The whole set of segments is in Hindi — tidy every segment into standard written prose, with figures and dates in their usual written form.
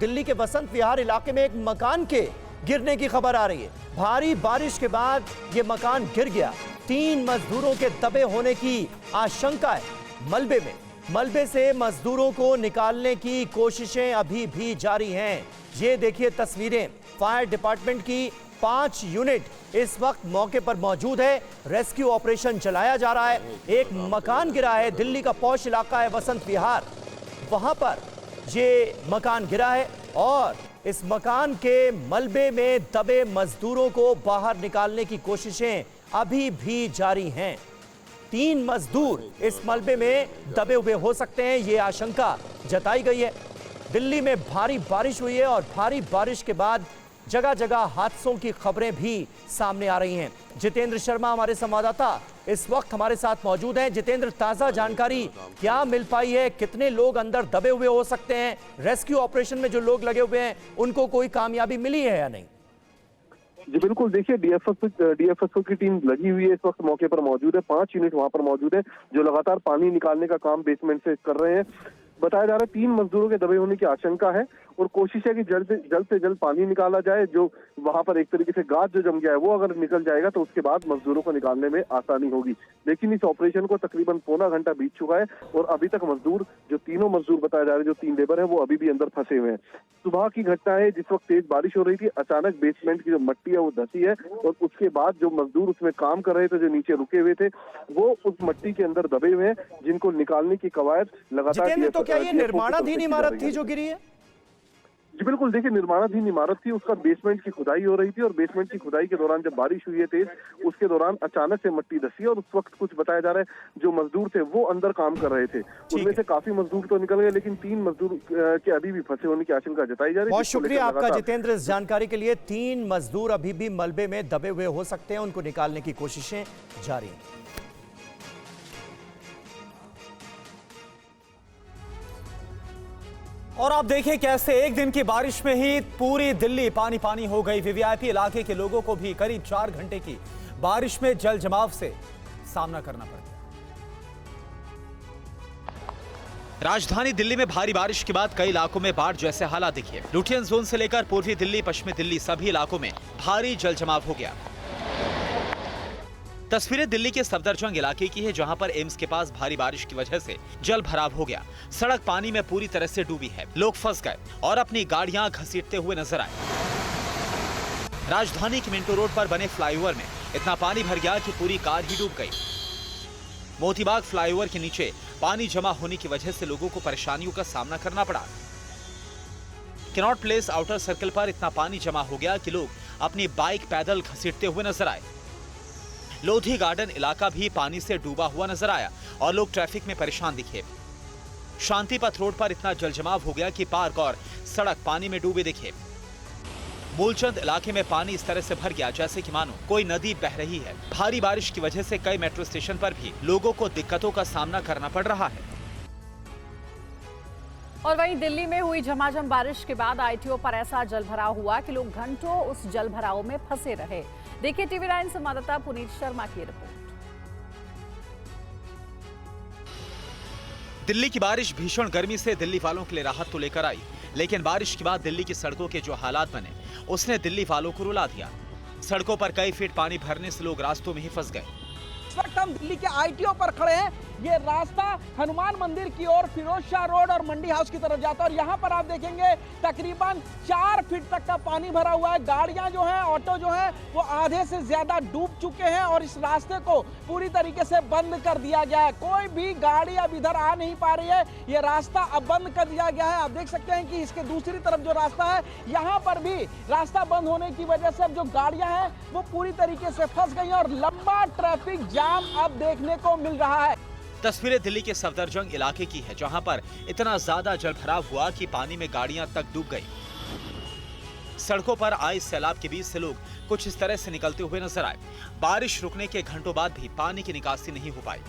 दिल्ली के वसंत विहार इलाके में एक मकान के गिरने की खबर आ रही है। भारी बारिश के बाद यह मकान गिर गया। 3 मजदूरों के दबे होने की आशंका है। मलबे से मजदूरों को निकालने की कोशिशें अभी भी जारी हैं। ये देखिए तस्वीरें, फायर डिपार्टमेंट की 5 यूनिट इस वक्त मौके पर मौजूद है। रेस्क्यू ऑपरेशन चलाया जा रहा है। एक मकान गिरा है, दिल्ली का पॉश इलाका है वसंत विहार, वहां पर ये मकान गिरा है और इस मकान के मलबे में दबे मजदूरों को बाहर निकालने की कोशिशें अभी भी जारी हैं। 3 मजदूर इस मलबे में दबे हुए हो सकते हैं, यह आशंका जताई गई है। दिल्ली में भारी बारिश हुई है और भारी बारिश के बाद जगह जगह हादसों की खबरें भी सामने आ रही हैं। जितेंद्र शर्मा हमारे संवाददाता इस वक्त हमारे साथ मौजूद हैं। जितेंद्र, ताजा जानकारी क्या मिल पाई है? कितने लोग अंदर दबे हुए हो सकते हैं? रेस्क्यू ऑपरेशन में जो लोग लगे हुए हैं उनको कोई कामयाबी मिली है या नहीं? जी बिल्कुल, देखिए डीएफएसओ की टीम लगी हुई है, इस वक्त मौके पर मौजूद है। 5 यूनिट वहां पर मौजूद है जो लगातार पानी निकालने का काम बेसमेंट से कर रहे हैं। बताया जा रहा है 3 मजदूरों के दबे होने की आशंका है और कोशिश है कि जल्द से जल्द पानी निकाला जाए। जो वहां पर एक तरीके से गाद जो जम गया है वो अगर निकल जाएगा तो उसके बाद मजदूरों को निकालने में आसानी होगी। लेकिन इस ऑपरेशन को तकरीबन पौना घंटा बीत चुका है और अभी तक मजदूर, जो तीनों मजदूर बताए जा रहे हैं, जो 3 लेबर है, वो अभी भी अंदर फंसे हुए हैं। सुबह की घटना है, जिस वक्त तेज बारिश हो रही थी, अचानक बेसमेंट की जो मट्टी है वो धसी है और उसके बाद जो मजदूर उसमें काम कर रहे थे, जो नीचे रुके हुए थे, वो उस मट्टी के अंदर दबे हुए हैं, जिनको निकालने की कवायद लगातार। तो क्या ये निर्माणाधीन इमारत थी जो गिरी है? जी बिल्कुल, देखिए निर्माणाधीन इमारत थी, उसका बेसमेंट की खुदाई हो रही थी और बेसमेंट की खुदाई के दौरान जब बारिश हुई है तेज, उसके दौरान अचानक से मट्टी धसी और उस वक्त कुछ बताया जा रहा है जो मजदूर थे वो अंदर काम कर रहे थे। उनमें से काफी मजदूर तो निकल गए, लेकिन 3 मजदूर के अभी भी फंसे होने की आशंका जताई जा रही है। बहुत शुक्रिया आपका जितेंद्र इस जानकारी के लिए। 3 मजदूर अभी भी मलबे में दबे हुए हो सकते हैं, उनको निकालने की कोशिशें जारी हैं। और आप देखिए कैसे एक दिन की बारिश में ही पूरी दिल्ली पानी पानी हो गई। वीवीआईपी इलाके के लोगों को भी करीब 4 घंटे की बारिश में जल जमाव से सामना करना पड़ गया। राजधानी दिल्ली में भारी बारिश के बाद कई इलाकों में बाढ़ जैसे हालात दिखे। लुटियन जोन से लेकर पूर्वी दिल्ली, पश्चिमी दिल्ली, सभी इलाकों में भारी जल जमाव हो गया। तस्वीरें दिल्ली के सफदरजंग इलाके की है, जहां पर एम्स के पास भारी बारिश की वजह से जल भराव हो गया। सड़क पानी में पूरी तरह से डूबी है, लोग फंस गए और अपनी गाड़ियां घसीटते हुए नजर आए। राजधानी के मिंटो रोड पर बने फ्लाईओवर में इतना पानी भर गया कि पूरी कार ही डूब गई। मोतीबाग फ्लाईओवर के नीचे पानी जमा होने की वजह से लोगों को परेशानियों का सामना करना पड़ा। कैनॉट प्लेस आउटर सर्कल पर इतना पानी जमा हो गया कि लोग अपनी बाइक पैदल घसीटते हुए नजर आए। लोधी गार्डन इलाका भी पानी से डूबा हुआ नजर आया और लोग ट्रैफिक में परेशान दिखे। शांति पथ रोड पर इतना जलजमाव हो गया कि पार्क और सड़क पानी में डूबे दिखे। मूलचंद इलाके में पानी इस तरह से भर गया जैसे कि मानो कोई नदी बह रही है। भारी बारिश की वजह से कई मेट्रो स्टेशन पर भी लोगों को दिक्कतों का सामना करना पड़ रहा है। और वहीं दिल्ली में हुई झमाझम बारिश के बाद आईटीओ पर ऐसा जलभराव हुआ कि लोग घंटों उस जलभराव में फंसे रहे। देखिए टीवी9 संवाददाता पुनीत शर्मा की रिपोर्ट। दिल्ली की बारिश भीषण गर्मी से दिल्ली वालों के लिए राहत तो लेकर आई, लेकिन बारिश के बाद दिल्ली की सड़कों के जो हालात बने उसने दिल्ली वालों को रुला दिया। सड़कों पर कई फीट पानी भरने से लोग रास्तों में ही फंस गए। इस वक्त हम दिल्ली के आईटीओ पर खड़े हैं। ये रास्ता हनुमान मंदिर की ओर फिरोज शाह रोड और मंडी हाउस की तरफ जाता है और यहाँ पर आप देखेंगे तकरीबन 4 फीट तक का पानी भरा हुआ है। गाड़ियां जो हैं, ऑटो जो हैं, वो आधे से ज्यादा डूब चुके हैं और इस रास्ते को पूरी तरीके से बंद कर दिया गया है। कोई भी गाड़ी अब इधर आ नहीं पा रही है। ये रास्ता अब बंद कर दिया गया है। आप देख सकते हैं कि इसके दूसरी तरफ जो रास्ता है, यहाँ पर भी रास्ता बंद होने की वजह से अब जो गाड़ियां हैं वो पूरी तरीके से फंस गई और लंबा ट्रैफिक जाम अब देखने को मिल रहा है। तस्वीरें दिल्ली के सफदरजंग इलाके की है, जहां पर इतना ज्यादा जलभराव हुआ कि पानी में गाड़ियां तक डूब गई। सड़कों पर आए सैलाब के बीच से लोग कुछ इस तरह से निकलते हुए नजर आए। बारिश रुकने के घंटों बाद भी पानी की निकासी नहीं हो पाई।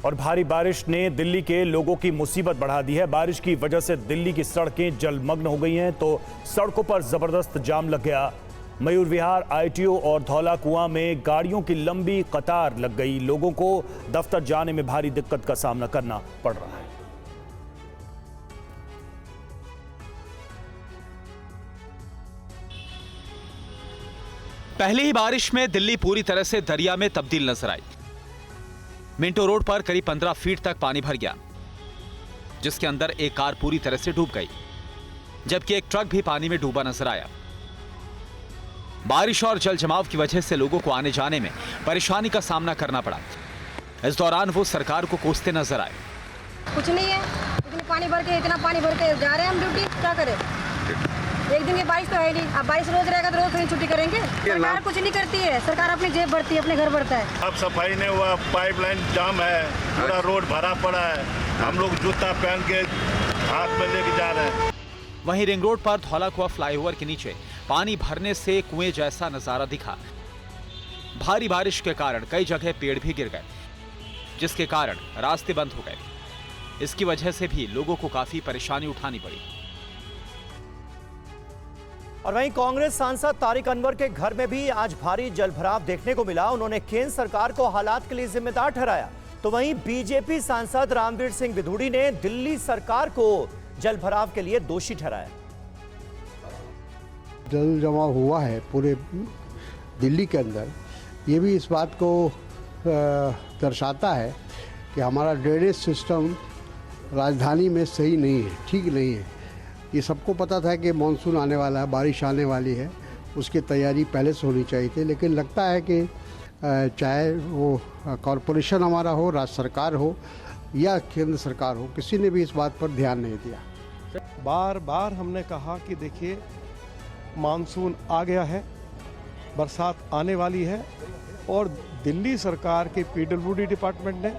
और भारी बारिश ने दिल्ली के लोगों की मुसीबत बढ़ा दी है। बारिश की वजह से दिल्ली की सड़कें जलमग्न हो गई हैं, तो सड़कों पर जबरदस्त जाम लग गया। मयूर विहार, आईटीओ और धौला कुआं में गाड़ियों की लंबी कतार लग गई। लोगों को दफ्तर जाने में भारी दिक्कत का सामना करना पड़ रहा है। पहली ही बारिश में दिल्ली पूरी तरह से दरिया में तब्दील नजर आई। मिंटो रोड पर करीब 15 फीट तक पानी भर गया, जिसके अंदर एक कार पूरी तरह से डूब गई, जबकि एक ट्रक भी पानी में डूबा नजर आया। बारिश और जल जमाव की वजह से लोगों को आने जाने में परेशानी का सामना करना पड़ा। इस दौरान वो सरकार को कोसते नजर आए। कुछ नहीं है, इतना पानी भर के जा रहे हैं हम ड्यूटी, क्या करें? एक दिन की बारिश तो है नहीं, अब बारिश रोज रहेगा तो रोज थोड़ी छुट्टी करेंगे। सरकार कुछ नहीं करती है, सरकार अपनी जेब भरती है, अपने घर भरता है। अब सफाई नहीं हुआ, पाइपलाइन जाम है, पूरा रोड भरा पड़ा है, हम लोग जूता पहन के हाथ में लेके जा रहे हैं। वहीं रिंग रोड पर धौला कुआं फ्लाईओवर के नीचे पानी भरने से कुएं जैसा नजारा दिखा। भारी बारिश के कारण कई जगह पेड़ भी गिर गए, जिसके कारण रास्ते बंद हो गए। इसकी वजह से भी लोगों को काफी परेशानी उठानी पड़ी। और वहीं कांग्रेस सांसद तारिक अनवर के घर में भी आज भारी जलभराव देखने को मिला। उन्होंने केंद्र सरकार को हालात के लिए जिम्मेदार ठहराया। तो वहीं बीजेपी सांसद रामवीर सिंह विधूड़ी ने दिल्ली सरकार को जलभराव के लिए दोषी ठहराया। जल जमाव हुआ है पूरे दिल्ली के अंदर, ये भी इस बात को दर्शाता है कि हमारा ड्रेनेज सिस्टम राजधानी में सही नहीं है, ठीक नहीं है। ये सबको पता था कि मानसून आने वाला है, बारिश आने वाली है, उसकी तैयारी पहले से होनी चाहिए थी। लेकिन लगता है कि चाहे वो कॉरपोरेशन हमारा हो, राज्य सरकार हो या केंद्र सरकार हो, किसी ने भी इस बात पर ध्यान नहीं दिया। बार बार हमने कहा कि देखिए मानसून आ गया है, बरसात आने वाली है, और दिल्ली सरकार के पीडब्ल्यूडी डिपार्टमेंट ने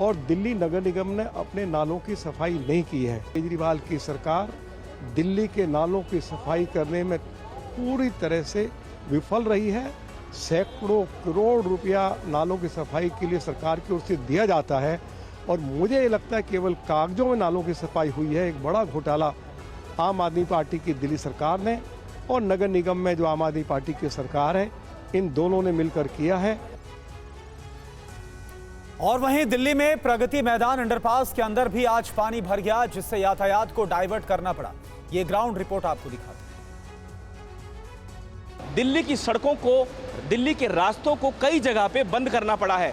और दिल्ली नगर निगम ने अपने नालों की सफाई नहीं की है। केजरीवाल की सरकार दिल्ली के नालों की सफाई करने में पूरी तरह से विफल रही है। सैकड़ों करोड़ रुपया नालों की सफाई के लिए सरकार की ओर से दिया जाता है, और मुझे ये लगता है केवल कागजों में नालों की सफाई हुई है। एक बड़ा घोटाला आम आदमी पार्टी की दिल्ली सरकार ने और नगर निगम में जो आम आदमी पार्टी की सरकार है, इन दोनों ने मिलकर किया है। और वहीं दिल्ली में प्रगति मैदान अंडरपास के अंदर भी आज पानी भर गया, जिससे यातायात को डाइवर्ट करना पड़ा। ये ग्राउंड रिपोर्ट आपको दिखाते हैं। दिल्ली की सड़कों को, दिल्ली के रास्तों को कई जगह पे बंद करना पड़ा है।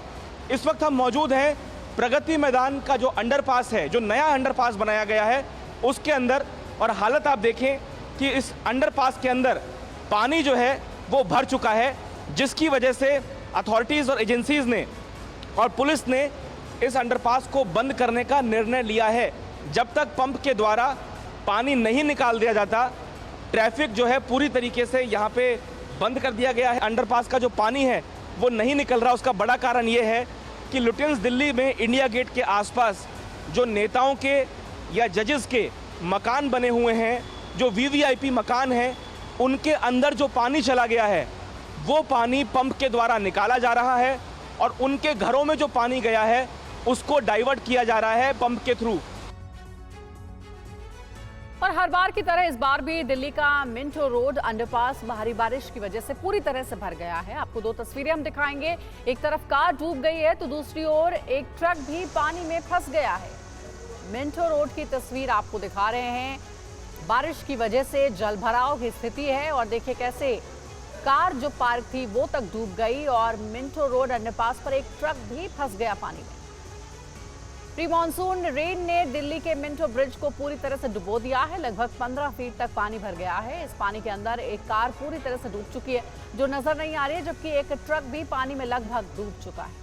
इस वक्त हम मौजूद हैं प्रगति मैदान का जो अंडरपास है, जो नया अंडरपास बनाया गया है उसके अंदर, और हालत आप देखें कि इस अंडरपास के अंदर पानी जो है वो भर चुका है, जिसकी वजह से अथॉरिटीज़ और एजेंसीज ने और पुलिस ने इस अंडरपास को बंद करने का निर्णय लिया है। जब तक पंप के द्वारा पानी नहीं निकाल दिया जाता, ट्रैफिक जो है पूरी तरीके से यहाँ पे बंद कर दिया गया है। अंडरपास का जो पानी है वो नहीं निकल रहा। उसका बड़ा कारण ये है कि लुटियंस दिल्ली में इंडिया गेट के आसपास जो नेताओं के या जजेस के मकान बने हुए हैं, जो वीवीआईपी मकान हैं, उनके अंदर जो पानी चला गया है वो पानी पंप के द्वारा निकाला जा रहा है, और उनके घरों में जो पानी गया है उसको डाइवर्ट किया जा रहा है पंप के थ्रू। और हर बार की तरह इस बार भी दिल्ली का मिंटो रोड अंडरपास भारी बारिश की वजह से पूरी तरह से भर गया है। आपको दो तस्वीरें हम दिखाएंगे। एक तरफ कार डूब गई है तो दूसरी ओर एक ट्रक भी पानी में फंस गया है। मिंटो रोड की तस्वीर आपको दिखा रहे हैं। बारिश की वजह से जल भराव की स्थिति है, और देखिए कैसे कार जो पार्क थी वो तक डूब गई, और मिंटो रोड अंडरपास पर एक ट्रक भी फंस गया पानी में। प्री मॉनसून रेन ने दिल्ली के मिंटो ब्रिज को पूरी तरह से डुबो दिया है। लगभग 15 फीट तक पानी भर गया है। इस पानी के अंदर एक कार पूरी तरह से डूब चुकी है, जो नजर नहीं आ रही है, जबकि एक ट्रक भी पानी में लगभग डूब चुका है।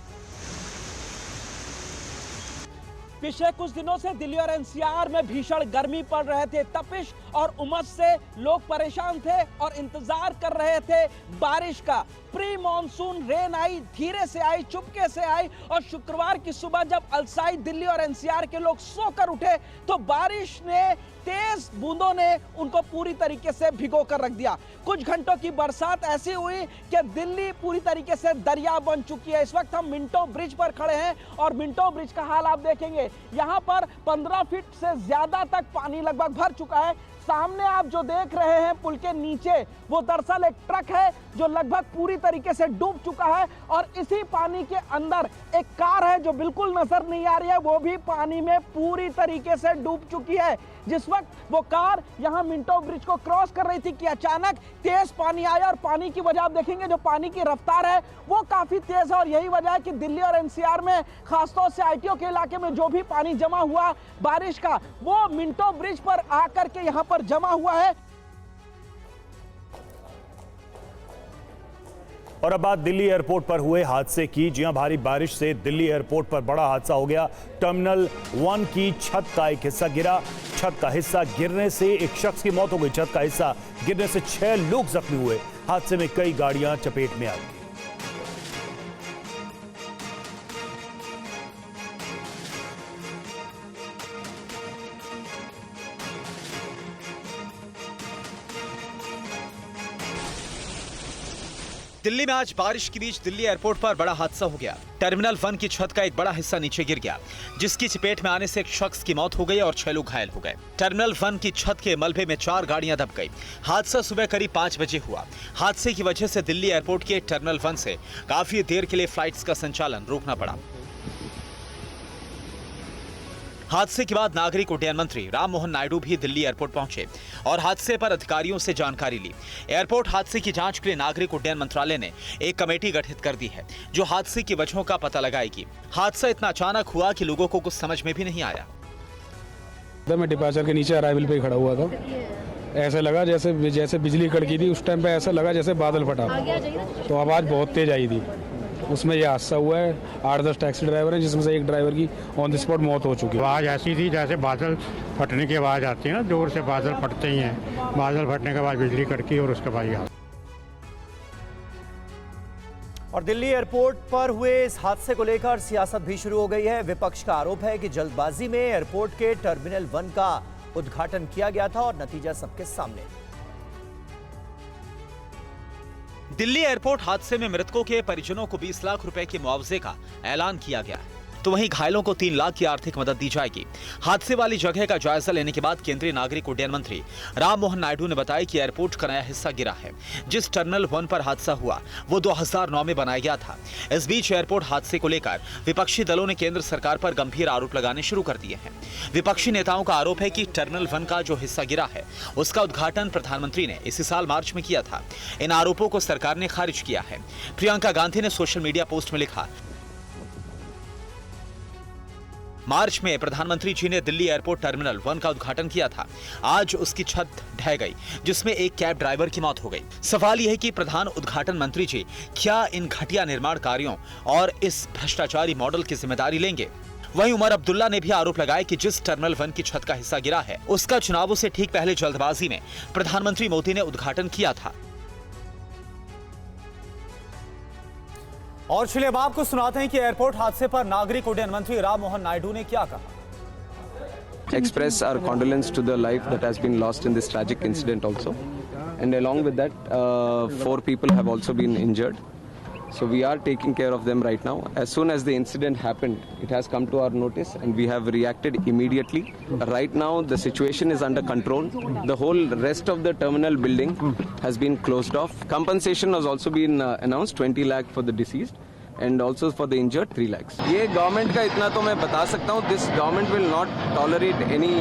पिछले कुछ दिनों से दिल्ली और एनसीआर में भीषण गर्मी पड़ रहे थे। तपिश और उमस से लोग परेशान थे और इंतजार कर रहे थे बारिश का। प्री मॉनसून रेन आई, धीरे से आई, चुपके से आई, और शुक्रवार की सुबह जब अलसाई दिल्ली और एनसीआर के लोग सोकर उठे तो बारिश ने, तेज बूंदों ने उनको पूरी तरीके से भिगो कर रख दिया। कुछ घंटों की बरसात ऐसी हुई कि दिल्ली पूरी तरीके से दरिया बन चुकी है। इस वक्त हम मिंटो ब्रिज पर खड़े हैं, और मिंटो ब्रिज का हाल आप देखेंगे। यहाँ पर 15 फीट से ज्यादा तक पानी लगभग भर चुका है। सामने आप जो देख रहे हैं पुल के नीचे, वो दरअसल एक ट्रक है जो लगभग पूरी तरीके से डूब चुका है, और इसी पानी के अंदर एक कार है जो बिल्कुल नजर नहीं आ रही है, वो भी पानी में पूरी तरीके से डूब चुकी है। जिस वक्त वो कार यहां मिंटो ब्रिज को क्रॉस कर रही थी कि अचानक तेज पानी आया, और पानी की वजह आप देखेंगे जो पानी की रफ्तार है वो काफी तेज है, और यही वजह है कि दिल्ली और एनसीआर में खासतौर से आईटीओ के इलाके में जो भी पानी जमा हुआ बारिश का, वो मिंटो ब्रिज पर आकर के यहां पर जमा हुआ है। और अब बात दिल्ली एयरपोर्ट पर हुए हादसे की। जी हां, भारी बारिश से दिल्ली एयरपोर्ट पर बड़ा हादसा हो गया। टर्मिनल 1 की छत का एक हिस्सा गिरा। छत का हिस्सा गिरने से एक शख्स की मौत हो गई। छत का हिस्सा गिरने से 6 लोग जख्मी हुए। हादसे में कई गाड़ियां चपेट में आ गई। दिल्ली में आज बारिश के बीच दिल्ली एयरपोर्ट पर बड़ा हादसा हो गया। टर्मिनल 1 की छत का एक बड़ा हिस्सा नीचे गिर गया, जिसकी चपेट में आने से एक शख्स की मौत हो गई और 6 लोग घायल हो गए। टर्मिनल 1 की छत के मलबे में 4 गाड़ियां दब गई। हादसा सुबह करीब 5 बजे हुआ। हादसे की वजह से दिल्ली एयरपोर्ट के टर्मिनल 1 से काफी देर के लिए फ्लाइट्स का संचालन रोकना पड़ा। हादसे के बाद नागरिक उड्डयन मंत्री राममोहन नायडू भी दिल्ली एयरपोर्ट पहुंचे और हादसे पर अधिकारियों से जानकारी ली। एयरपोर्ट हादसे की जांच के लिए नागरिक उड्डयन मंत्रालय ने एक कमेटी गठित कर दी है, जो हादसे की वजहों का पता लगाएगी। हादसा इतना अचानक हुआ कि लोगों को कुछ समझ में भी नहीं आया। मैं डिपार्चर के नीचे अराइवल पे खड़ा हुआ था, ऐसा लगा जैसे बिजली कड़की थी। उस टाइम पे ऐसा लगा जैसे बादल फटा, तो आवाज़ बहुत तेज आई थी। उसमें यह हादसा हुआ है। 8-10 टैक्सी ड्राइवर हैं, जिसमें से एक ड्राइवर की ऑन द स्पॉट मौत हो चुकी है। आवाज़ ऐसी थी जैसे बादल फटने की आवाज़ आती है ना, जोर से बादल फटते ही हैं। बादल फटने के बाद बिजली कड़की और उसके बाद यह। और दिल्ली एयरपोर्ट पर हुए इस हादसे को लेकर सियासत भी शुरू हो गई है। विपक्ष का आरोप है कि जल्दबाजी में एयरपोर्ट के टर्मिनल 1 का उद्घाटन किया गया था और नतीजा सबके सामने। दिल्ली एयरपोर्ट हादसे में मृतकों के परिजनों को 20 लाख रुपए के मुआवजे का ऐलान किया गया है, तो वहीं घायलों को 3 लाख की आर्थिक मदद दी जाएगी। हादसे वाली जगह का जायजा लेने के बाद केंद्रीय नागरिक उड्डयन मंत्री राममोहन नायडू ने बताया कि एयरपोर्ट का नया हिस्सा गिरा है। जिस टर्मिनल 1 पर हादसा हुआ वो 2009 में बनाया गया था। इस बीच एयरपोर्ट हादसे को लेकर विपक्षी दलों ने केंद्र सरकार पर गंभीर आरोप लगाने शुरू कर दिए हैं। विपक्षी नेताओं का आरोप है कि टर्मिनल 1 का जो हिस्सा गिरा है उसका उद्घाटन प्रधानमंत्री ने इसी साल मार्च में किया था। इन आरोपों को सरकार ने खारिज किया है। प्रियंका गांधी ने सोशल मीडिया पोस्ट में लिखा, मार्च में प्रधानमंत्री जी ने दिल्ली एयरपोर्ट टर्मिनल 1 का उद्घाटन किया था। आज उसकी छत ढह गई, जिसमें एक कैब ड्राइवर की मौत हो गई। सवाल यह है कि प्रधान उद्घाटन मंत्री जी क्या इन घटिया निर्माण कार्यों और इस भ्रष्टाचारी मॉडल की जिम्मेदारी लेंगे? वहीं उमर अब्दुल्ला ने भी आरोप लगाया कि जिस टर्मिनल 1 की छत का हिस्सा गिरा है उसका चुनावों से ठीक पहले जल्दबाजी में प्रधानमंत्री मोदी ने उद्घाटन किया था। और चलिए अब आपको सुनाते हैं कि एयरपोर्ट हादसे पर नागरिक उड्डयन मंत्री राममोहन नायडू ने क्या कहा। Express our condolence to the life that has been lost in this tragic incident also, and along with that 4 people have also been injured, so we are taking care of them right now. As soon as the incident happened, it has come to our notice and we have reacted immediately. Right now the situation is under control. The whole rest of the terminal building has been closed off. Compensation has also been announced, 20 lakh for the deceased and also for the injured 3 lakhs. ये गवर्नमेंट का इतना तो मैं बता सकता हूँ, this government will not tolerate any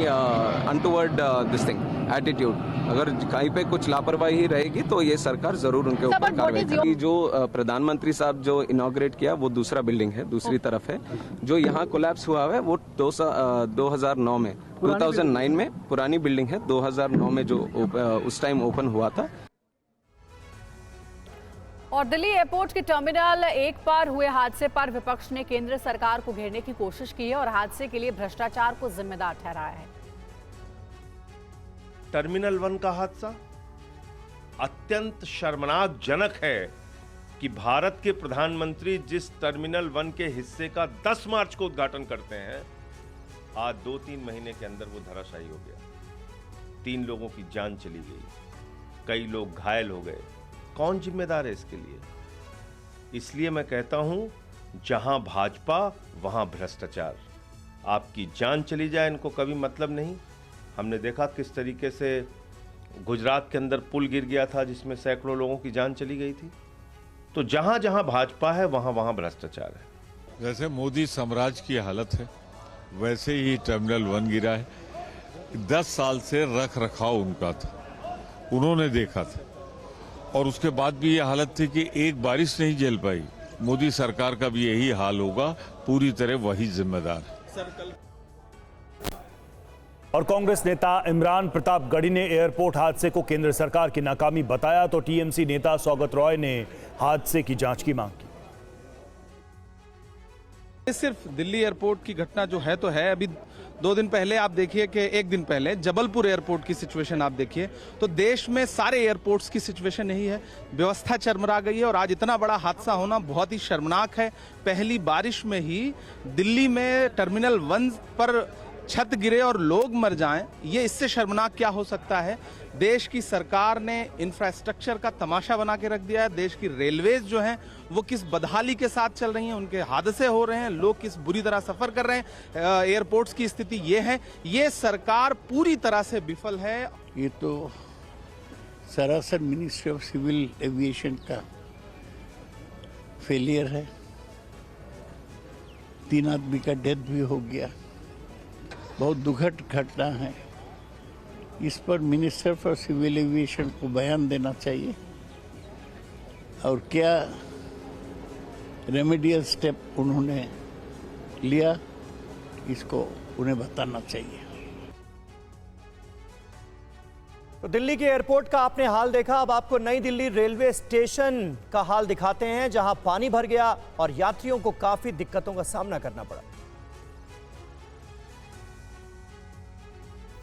untoward this thing attitude. अगर कहीं पे कुछ लापरवाही रहेगी तो ये सरकार जरूर उनके ऊपर कार्रवाई करेगी। जो प्रधानमंत्री साहब जो इनॉग्रेट किया वो दूसरा बिल्डिंग है, दूसरी तरफ है। जो यहाँ कोलैप्स हुआ है वो 2009 में 2009 में पुरानी बिल्डिंग है। 2009 में जो उस टाइम ओपन हुआ था। और दिल्ली एयरपोर्ट के टर्मिनल 1 पर हुए हादसे पर विपक्ष ने केंद्र सरकार को घेरने की कोशिश की है और हादसे के लिए भ्रष्टाचार को जिम्मेदार ठहराया है। टर्मिनल 1 का हादसा अत्यंत शर्मनाक जनक है कि भारत के प्रधानमंत्री जिस टर्मिनल 1 के हिस्से का 10 मार्च को उद्घाटन करते हैं, आज 2-3 महीने के अंदर वो धराशायी हो गया। 3 लोगों की जान चली गई, कई लोग घायल हो गए। कौन जिम्मेदार है इसके लिए? इसलिए मैं कहता हूं, जहां भाजपा वहां भ्रष्टाचार। आपकी जान चली जाए इनको कभी मतलब नहीं। हमने देखा किस तरीके से गुजरात के अंदर पुल गिर गया था जिसमें सैकड़ों लोगों की जान चली गई थी। तो जहां जहां भाजपा है वहां वहां भ्रष्टाचार है। जैसे मोदी साम्राज्य की हालत है वैसे ही टर्मिनल 1 गिरा है। 10 साल से रख रखाव उनका था, उन्होंने देखा था, और उसके बाद भी ये हालत थी कि एक बारिश नहीं झेल पाई। मोदी सरकार का भी यही हाल होगा, पूरी तरह वही जिम्मेदार है। और कांग्रेस नेता इमरान प्रतापगढ़ी ने एयरपोर्ट हादसे को केंद्र सरकार की नाकामी बताया, तो टीएमसी नेता सौगत रॉय ने हादसे की जांच की मांग की। सिर्फ दिल्ली एयरपोर्ट की घटना जो है तो है, अभी 2 दिन पहले आप देखिए कि 1 दिन पहले जबलपुर एयरपोर्ट की सिचुएशन आप देखिए, तो देश में सारे एयरपोर्ट्स की सिचुएशन नहीं है, व्यवस्था चरमरा गई है और आज इतना बड़ा हादसा होना बहुत ही शर्मनाक है। पहली बारिश में ही दिल्ली में टर्मिनल 1 पर छत गिरे और लोग मर जाएं, ये इससे शर्मनाक क्या हो सकता है। देश की सरकार ने इंफ्रास्ट्रक्चर का तमाशा बना के रख दिया है। देश की रेलवेज जो हैं वो किस बदहाली के साथ चल रही हैं, उनके हादसे हो रहे हैं, लोग किस बुरी तरह सफर कर रहे हैं। एयरपोर्ट्स की स्थिति ये है, ये सरकार पूरी तरह से विफल है। ये तो सरासर मिनिस्ट्री ऑफ सिविल एविएशन का फेलियर है। 3 आदमी का डेथ भी हो गया, बहुत दुखद घटना है। इस पर मिनिस्टर फॉर सिविल एविएशन को बयान देना चाहिए और क्या रेमेडियल स्टेप उन्होंने लिया इसको उन्हें बताना चाहिए। तो दिल्ली के एयरपोर्ट का आपने हाल देखा, अब आपको नई दिल्ली रेलवे स्टेशन का हाल दिखाते हैं, जहां पानी भर गया और यात्रियों को काफी दिक्कतों का सामना करना पड़ा।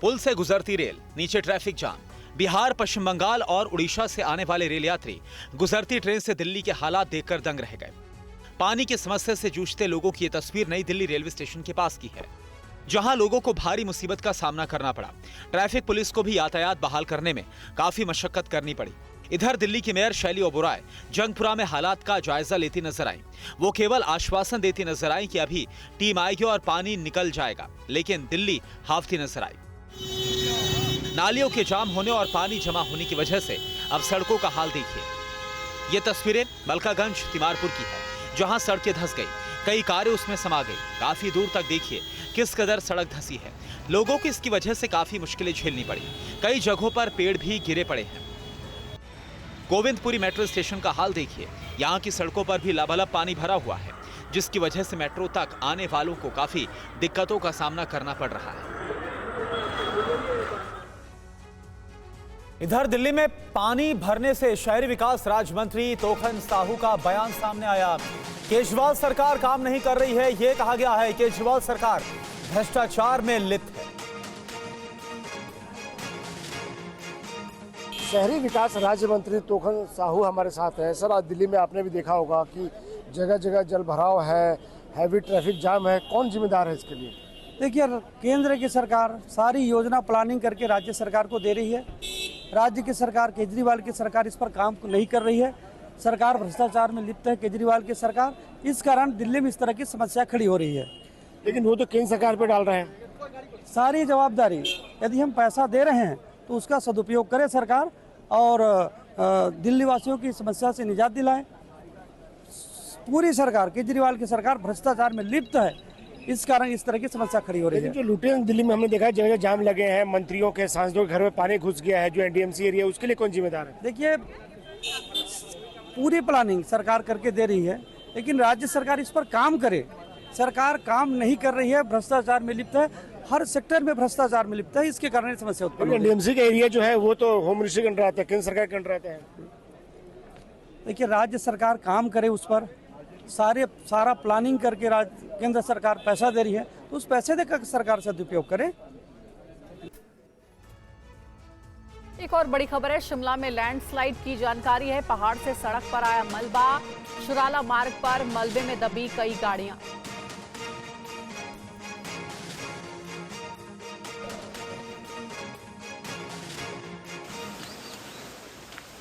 पुल से गुजरती रेल, नीचे ट्रैफिक जाम। बिहार, पश्चिम बंगाल और उड़ीसा से आने वाले रेल यात्री गुजरती ट्रेन से दिल्ली के हालात देखकर दंग रह गए। पानी की समस्या से जूझते लोगों की यह तस्वीर नई दिल्ली रेलवे स्टेशन के पास की है, जहां लोगों को भारी मुसीबत का सामना करना पड़ा। ट्रैफिक पुलिस को भी यातायात बहाल करने में काफी मशक्कत करनी पड़ी। इधर दिल्ली की मेयर शैली ओबेरॉय जंगपुरा में हालात का जायजा लेती नजर आई। वो केवल आश्वासन देती नजर आई कि अभी टीम आएगी और पानी निकल जाएगा, लेकिन दिल्ली हाफती नजर आई। नालियों के जाम होने और पानी जमा होने की वजह से अब सड़कों का हाल देखिए। ये तस्वीरें मलकागंज तिमारपुर की है, जहां सड़कें धंस गई, कई कारें उसमें समा गई। काफी दूर तक देखिए किस कदर सड़क धंसी है। लोगों को इसकी वजह से काफी मुश्किलें झेलनी पड़ी। कई जगहों पर पेड़ भी गिरे पड़े हैं। गोविंदपुरी मेट्रो स्टेशन का हाल देखिए, यहाँ की सड़कों पर भी लबालब पानी भरा हुआ है, जिसकी वजह से मेट्रो तक आने वालों को काफी दिक्कतों का सामना करना पड़ रहा है। इधर दिल्ली में पानी भरने से शहरी विकास राज्य मंत्री तोखन साहू का बयान सामने आया। केजरीवाल सरकार काम नहीं कर रही है, यह कहा गया है। केजरीवाल सरकार भ्रष्टाचार में लिप्त है। शहरी विकास राज्य मंत्री तोखन साहू हमारे साथ है। सर, आज दिल्ली में आपने भी देखा होगा कि जगह जगह जल भराव है, हैवी ट्रैफिक जाम है, कौन जिम्मेदार है इसके लिए? देखिए, केंद्र की सरकार सारी योजना प्लानिंग करके राज्य सरकार को दे रही है। राज्य की सरकार, केजरीवाल की सरकार इस पर काम नहीं कर रही है। सरकार भ्रष्टाचार में लिप्त है, केजरीवाल की सरकार। इस कारण दिल्ली में इस तरह की समस्या खड़ी हो रही है। लेकिन वो तो केंद्र सरकार पे डाल रहे हैं सारी जवाबदारी। यदि हम पैसा दे रहे हैं तो उसका सदुपयोग करे सरकार और दिल्ली वासियों की समस्या से निजात दिलाए। पूरी सरकार, केजरीवाल की सरकार भ्रष्टाचार में लिप्त है, इस कारण इस तरह की समस्या खड़ी हो रही है। जो लुटेरे दिल्ली में हमने देखा है, जगह जाम लगे हैं, मंत्रियों के, सांसदों के घर में पानी घुस गया है, जो एनडीएमसी एरिया, उसके लिए कौन जिम्मेदार है? देखिए, पूरी प्लानिंग सरकार करके दे रही है, लेकिन राज्य सरकार इस पर काम करे। सरकार काम नहीं कर रही है, भ्रष्टाचार में लिप्त है, हर सेक्टर में भ्रष्टाचार में लिप्त है। इसके कारण समस्या उत्पन्न है। एनडीएमसी का एरिया जो है वो तो होम मिनिस्ट्री के अंडर आता है, केंद्र सरकार के अंडर आता है। देखिए, राज्य सरकार काम करे उस पर, सारा प्लानिंग करके केंद्र सरकार पैसा दे रही है, तो उस पैसे देकर सरकार सदुपयोग करे। एक और बड़ी खबर है, शिमला में लैंडस्लाइड की जानकारी है। पहाड़ से सड़क पर आया मलबा, शुराला मार्ग पर मलबे में दबी कई गाड़ियां।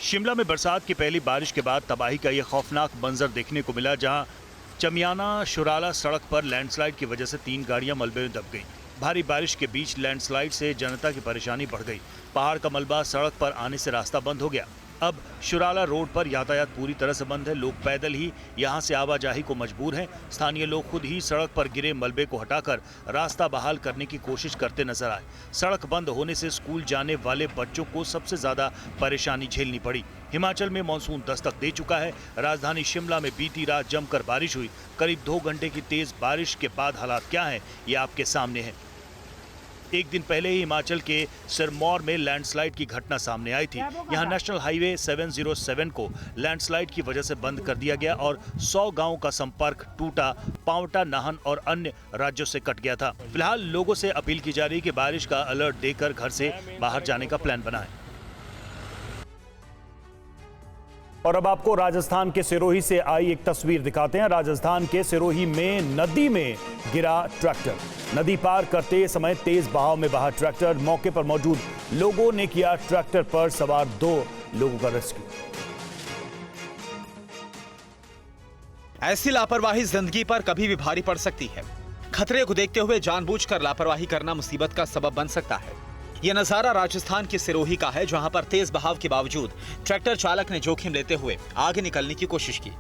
शिमला में बरसात की पहली बारिश के बाद तबाही का यह खौफनाक मंजर देखने को मिला, जहां चमियाना शुराला सड़क पर लैंडस्लाइड की वजह से 3 गाड़ियां मलबे में दब गईं। भारी बारिश के बीच लैंडस्लाइड से जनता की परेशानी बढ़ गई। पहाड़ का मलबा सड़क पर आने से रास्ता बंद हो गया। अब शुराला रोड पर यातायात पूरी तरह से बंद है। लोग पैदल ही यहां से आवाजाही को मजबूर हैं। स्थानीय लोग खुद ही सड़क पर गिरे मलबे को हटाकर रास्ता बहाल करने की कोशिश करते नजर आए। सड़क बंद होने से स्कूल जाने वाले बच्चों को सबसे ज्यादा परेशानी झेलनी पड़ी। हिमाचल में मानसून दस्तक दे चुका है। राजधानी शिमला में बीती रात जमकर बारिश हुई। करीब 2 घंटे की तेज बारिश के बाद हालात क्या हैं, ये आपके सामने है। एक दिन पहले ही हिमाचल के सिरमौर में लैंडस्लाइड की घटना सामने आई थी। यहां नेशनल हाईवे 707 को लैंडस्लाइड की वजह से बंद कर दिया गया और 100 गांवों का संपर्क टूटा। पांवटा, नाहन और अन्य राज्यों से कट गया था। फिलहाल लोगों से अपील की जा रही है कि बारिश का अलर्ट देकर घर से बाहर जाने का प्लान बनाएं। और अब आपको राजस्थान के सिरोही से आई एक तस्वीर दिखाते हैं। राजस्थान के सिरोही में नदी में गिरा ट्रैक्टर। नदी पार करते समय तेज बहाव में बहा ट्रैक्टर। मौके पर मौजूद लोगों ने किया ट्रैक्टर पर सवार 2 लोगों का रेस्क्यू। ऐसी लापरवाही जिंदगी पर कभी भी भारी पड़ सकती है। खतरे को देखते हुए जानबूझकर लापरवाही करना मुसीबत का सबब बन सकता है। यह नजारा राजस्थान की सिरोही का है, जहां पर तेज बहाव के बावजूद ट्रैक्टर चालक ने जोखिम लेते हुए आगे निकलने की कोशिश की।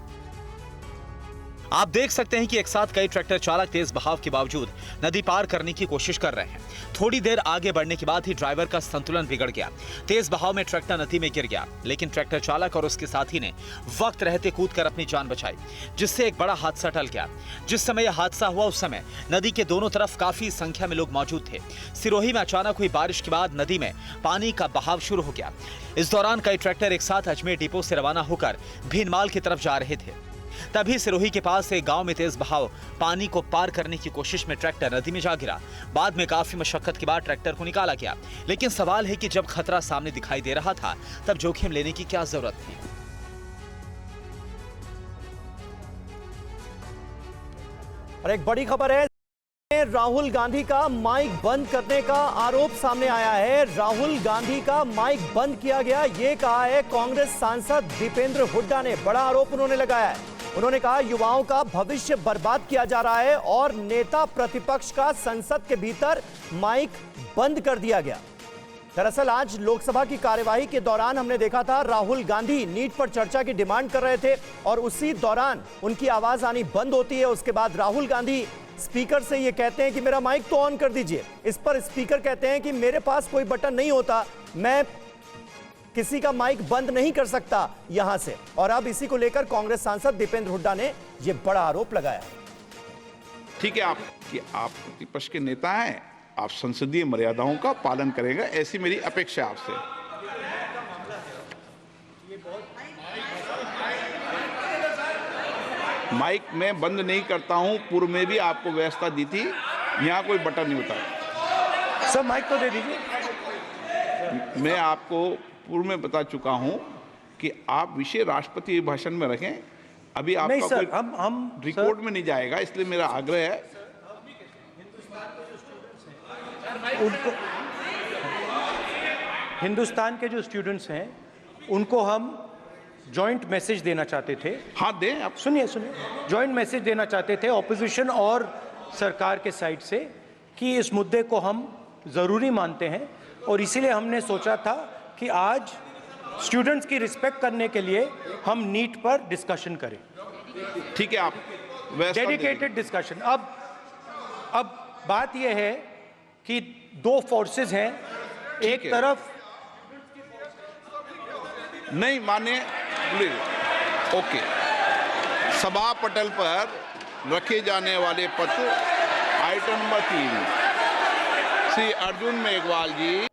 आप देख सकते हैं कि एक साथ कई ट्रैक्टर चालक तेज बहाव के बावजूद नदी पार करने की कोशिश कर रहे हैं। थोड़ी देर आगे बढ़ने के बाद ही ड्राइवर का संतुलन बिगड़ गया। तेज बहाव में ट्रैक्टर नदी में गिर गया, लेकिन ट्रैक्टर चालक और उसके साथी ने वक्त रहते कूदकर अपनी जान बचाई, जिससे एक बड़ा हादसा टल गया। जिस समय यह हादसा हुआ उस समय नदी के दोनों तरफ काफी संख्या में लोग मौजूद थे। सिरोही में अचानक हुई बारिश के बाद नदी में पानी का बहाव शुरू हो गया। इस दौरान कई ट्रैक्टर एक साथ अजमेर डिपो से रवाना होकर भीनमाल की तरफ जा रहे थे। तभी सिरोही के पास एक गांव में तेज बहाव पानी को पार करने की कोशिश में ट्रैक्टर नदी में जा गिरा। बाद में काफी मशक्कत के बाद ट्रैक्टर को निकाला गया, लेकिन सवाल है कि जब खतरा सामने दिखाई दे रहा था तब जोखिम लेने की क्या जरूरत थी। और एक बड़ी खबर है, राहुल गांधी का माइक बंद करने का आरोप सामने आया है। राहुल गांधी का माइक बंद किया गया, ये कहा है कांग्रेस सांसद दीपेंद्र हुड्डा ने। बड़ा आरोप उन्होंने लगाया है। उन्होंने कहा युवाओं का भविष्य बर्बाद किया जा रहा है और नेता प्रतिपक्ष का संसद के भीतर माइक बंद कर दिया गया। दरअसल आज लोकसभा की कार्यवाही के दौरान हमने देखा था राहुल गांधी नीट पर चर्चा की डिमांड कर रहे थे और उसी दौरान उनकी आवाज आनी बंद होती है। उसके बाद राहुल गांधी स्पीकर से ये कहते हैं कि मेरा माइक तो ऑन कर दीजिए। इस पर स्पीकर कहते हैं कि मेरे पास कोई बटन नहीं होता, मैं किसी का माइक बंद नहीं कर सकता यहां से। और अब इसी को लेकर कांग्रेस सांसद दीपेंद्र हुड्डा ने यह बड़ा आरोप लगाया। ठीक है आप प्रतिपक्ष के नेता हैं, आप संसदीय मर्यादाओं का पालन करेंगे, ऐसी मेरी अपेक्षा आपसे। माइक मैं बंद नहीं करता हूं, पूर्व में भी आपको व्यवस्था दी थी, यहां कोई बटन नहीं होता। सर माइक तो दे दीजिए। मैं आपको पूर्व में बता चुका हूं कि आप विषय राष्ट्रपति भाषण में रखें। अभी आपका सर, कोई हम रिकॉर्ड में नहीं जाएगा, इसलिए मेरा आग्रह है उनको, हिंदुस्तान के जो स्टूडेंट्स हैं उनको हम जॉइंट मैसेज देना चाहते थे। हाँ दें आप। सुनिए जॉइंट मैसेज देना चाहते थे ऑपोजिशन और सरकार के साइड से कि इस मुद्दे को हम ज़रूरी मानते हैं और इसीलिए हमने सोचा था कि आज स्टूडेंट्स की रिस्पेक्ट करने के लिए हम नीट पर डिस्कशन करें। ठीक है, आप डेडिकेटेड डिस्कशन। अब बात यह है कि 2 फोर्सेस हैं, एक तरफ नहीं माने ओके, सभा पटल पर रखे जाने वाले पत्र आइटम नंबर 3 श्री अर्जुन मेघवाल जी।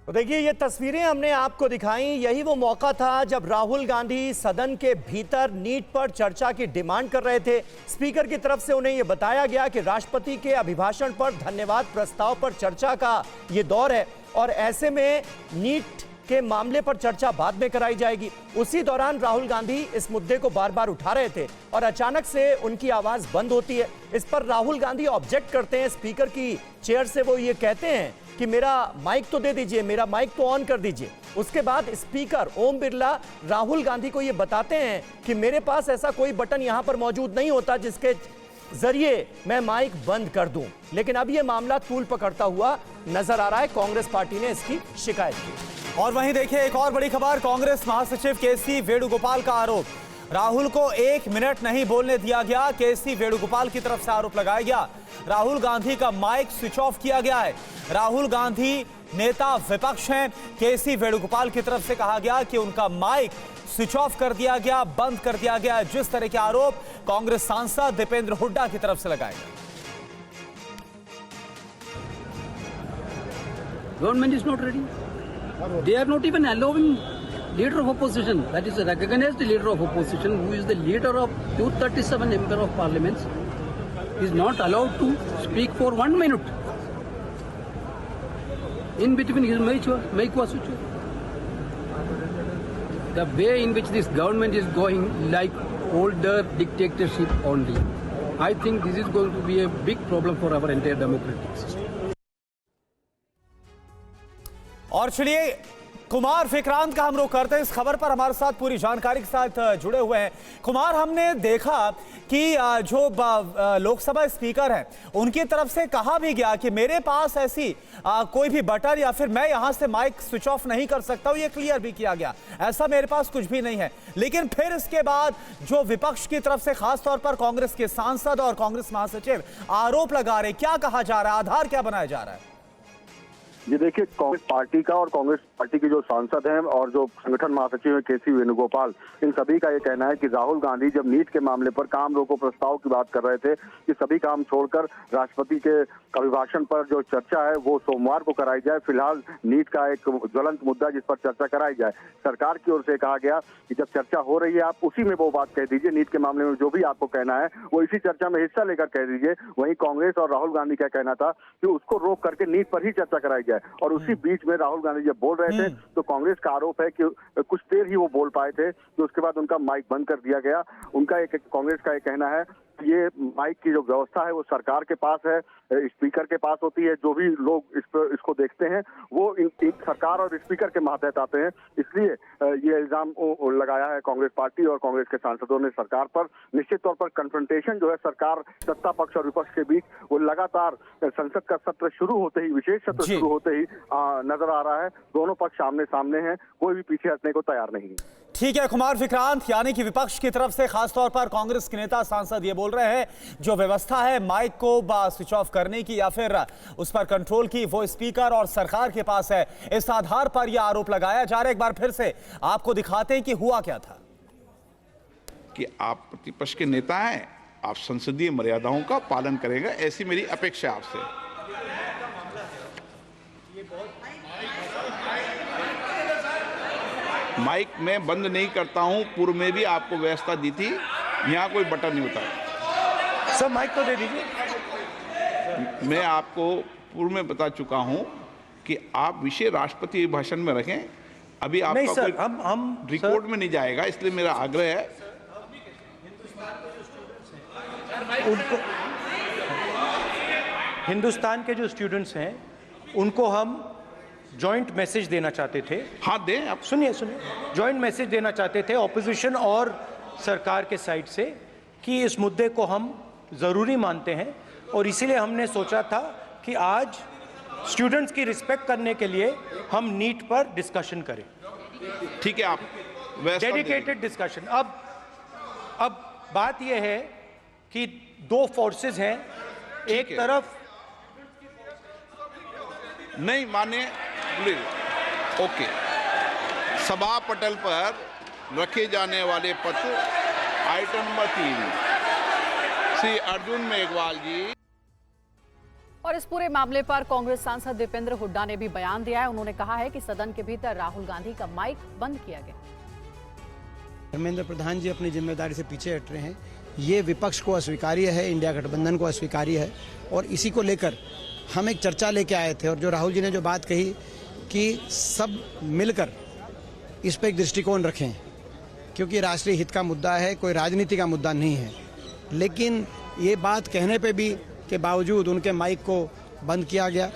तो देखिए ये तस्वीरें हमने आपको दिखाई, यही वो मौका था जब राहुल गांधी सदन के भीतर नीट पर चर्चा की डिमांड कर रहे थे। स्पीकर की तरफ से उन्हें यह बताया गया कि राष्ट्रपति के अभिभाषण पर धन्यवाद प्रस्ताव पर चर्चा का ये दौर है और ऐसे में नीट के मामले पर चर्चा बाद में कराई जाएगी। उसी दौरान राहुल गांधी इस मुद्दे को बार बार उठा रहे थे और अचानक से उनकी आवाज बंद होती है। इस पर राहुल गांधी ऑब्जेक्ट करते हैं, स्पीकर की चेयर से वो ये कहते हैं कि मेरा माइक तो दे दीजिए, मेरा माइक तो ऑन कर दीजिए। उसके बाद स्पीकर ओम बिरला राहुल गांधी को ये बताते हैं कि मेरे पास ऐसा कोई बटन यहां पर मौजूद नहीं होता जिसके जरिए मैं माइक बंद कर दूं। लेकिन अब यह मामला तूल पकड़ता हुआ नजर आ रहा है। कांग्रेस पार्टी ने इसकी शिकायत की। और वहीं देखिए एक और बड़ी खबर, कांग्रेस महासचिव केसी वेणुगोपाल का आरोप, राहुल को 1 मिनट नहीं बोलने दिया गया। केसी वेणुगोपाल की तरफ से आरोप लगाया गया, राहुल गांधी का माइक स्विच ऑफ किया गया है। राहुल गांधी नेता विपक्ष हैं, केसी वेणुगोपाल की तरफ से कहा गया कि उनका माइक स्विच ऑफ कर दिया गया, बंद कर दिया गया। जिस तरह के आरोप कांग्रेस सांसद दीपेंद्र हुड्डा की तरफ से लगाए गए। Government is not ready. They are not even allowing leader of opposition, that is a recognized leader of opposition, who is the leader of 237 member of parliament, is not allowed to speak for 1 minute. In between his mic was switched off. The way in which this government is going like older dictatorship only. I think this is going to be a big problem for our entire democratic system. और चलिए कुमार विक्रांत का हम रुख करते हैं। इस खबर पर हमारे साथ पूरी जानकारी के साथ जुड़े हुए हैं। कुमार, हमने देखा कि जो लोकसभा स्पीकर हैं उनकी तरफ से कहा भी गया कि मेरे पास ऐसी कोई भी बटन या फिर मैं यहां से माइक स्विच ऑफ नहीं कर सकता हूं, ये क्लियर भी किया गया, ऐसा मेरे पास कुछ भी नहीं है। लेकिन फिर इसके बाद जो विपक्ष की तरफ से खासतौर पर कांग्रेस के सांसद और कांग्रेस महासचिव आरोप लगा रहे, क्या कहा जा रहा है, आधार क्या बनाया जा रहा है? ये देखिए, कांग्रेस पार्टी का और कांग्रेस पार्टी के जो सांसद हैं और जो संगठन महासचिव हैं केसी वेणुगोपाल, इन सभी का ये कहना है कि राहुल गांधी जब नीट के मामले पर काम रोको प्रस्ताव की बात कर रहे थे कि सभी काम छोड़कर राष्ट्रपति के अभिभाषण पर जो चर्चा है वो सोमवार को कराई जाए। फिलहाल नीट का एक ज्वलंत मुद्दा जिस पर चर्चा कराई जाए। सरकार की ओर से कहा गया कि जब चर्चा हो रही है आप उसी में वो बात कह दीजिए, नीट के मामले में जो भी आपको कहना है वो इसी चर्चा में हिस्सा लेकर कह दीजिए। वहीं कांग्रेस और राहुल गांधी का कहना था कि उसको रोक करके नीट पर ही चर्चा कराई जाए। और उसी बीच में राहुल गांधी जब बोल रहे थे तो कांग्रेस का आरोप है कि कुछ देर ही वो बोल पाए थे, तो उसके बाद उनका माइक बंद कर दिया गया। उनका एक कांग्रेस का एक कहना है ये माइक की जो व्यवस्था है वो सरकार के पास है, स्पीकर के पास होती है। जो भी लोग इसको देखते हैं वो सरकार और स्पीकर के मातहत आते हैं। इसलिए ये इल्जाम लगाया है कांग्रेस पार्टी और कांग्रेस के सांसदों ने सरकार पर। निश्चित तौर पर कन्फ्रंटेशन जो है सरकार, सत्ता पक्ष और विपक्ष के बीच वो लगातार संसद का सत्र शुरू होते ही, विशेष सत्र शुरू होते ही नजर आ रहा है। दोनों पक्ष आमने सामने हैं, कोई भी पीछे हटने को तैयार नहीं है। ठीक है कुमार विक्रांत, यानी कि विपक्ष की तरफ से खासतौर पर कांग्रेस के नेता सांसद ये बोल रहे हैं जो व्यवस्था है माइक को स्विच ऑफ करने की या फिर उस पर कंट्रोल की वो स्पीकर और सरकार के पास है। इस आधार पर यह आरोप लगाया जा रहा है। एक बार फिर से आपको दिखाते हैं कि हुआ क्या था। कि आप प्रतिपक्ष के नेता हैं, आप संसदीय मर्यादाओं का पालन करेंगे, ऐसी मेरी अपेक्षा है आपसे। माइक मैं बंद नहीं करता हूं, पूर्व में भी आपको व्यवस्था दी थी, यहाँ कोई बटन नहीं होता। सर माइक तो दे दीजिए। मैं आपको पूर्व में बता चुका हूं कि आप विषय राष्ट्रपति भाषण में रखें। अभी आपका नहीं सर, कोई हम रिकॉर्ड में नहीं जाएगा, इसलिए मेरा आग्रह है उनको, हिंदुस्तान के जो स्टूडेंट्स हैं उनको हम जॉइंट मैसेज देना चाहते थे। हाँ दें, आप सुनिए। जॉइंट मैसेज देना चाहते थे ऑपोजिशन और सरकार के साइड से कि इस मुद्दे को हम ज़रूरी मानते हैं और इसीलिए हमने सोचा था कि आज स्टूडेंट्स की रिस्पेक्ट करने के लिए हम नीट पर डिस्कशन करें। ठीक है, आप डेडिकेटेड डिस्कशन। अब बात यह है कि दो फोर्सेस हैं, एक तरफ नहीं माने ओके, सभा पटल पर रखे जाने वाले पत्र आइटम नंबर 3 श्री अर्जुन मेघवाल जी। और इस पूरे मामले पर कांग्रेस सांसद दीपेंद्र हुड्डा ने भी बयान दिया है। उन्होंने कहा है कि सदन के भीतर राहुल गांधी का माइक बंद किया गया। धर्मेंद्र प्रधान जी अपनी जिम्मेदारी से पीछे हट रहे हैं। ये विपक्ष को अस्वीकार्य है, इंडिया गठबंधन को अस्वीकार्य है और इसी को लेकर हम एक चर्चा लेके आए थे। और जो राहुल जी ने जो बात कही कि सब मिलकर इस पर एक दृष्टिकोण रखें, क्योंकि राष्ट्रीय हित का मुद्दा है, कोई राजनीति का मुद्दा नहीं है। लेकिन ये बात कहने पे भी के बावजूद उनके माइक को बंद किया गया।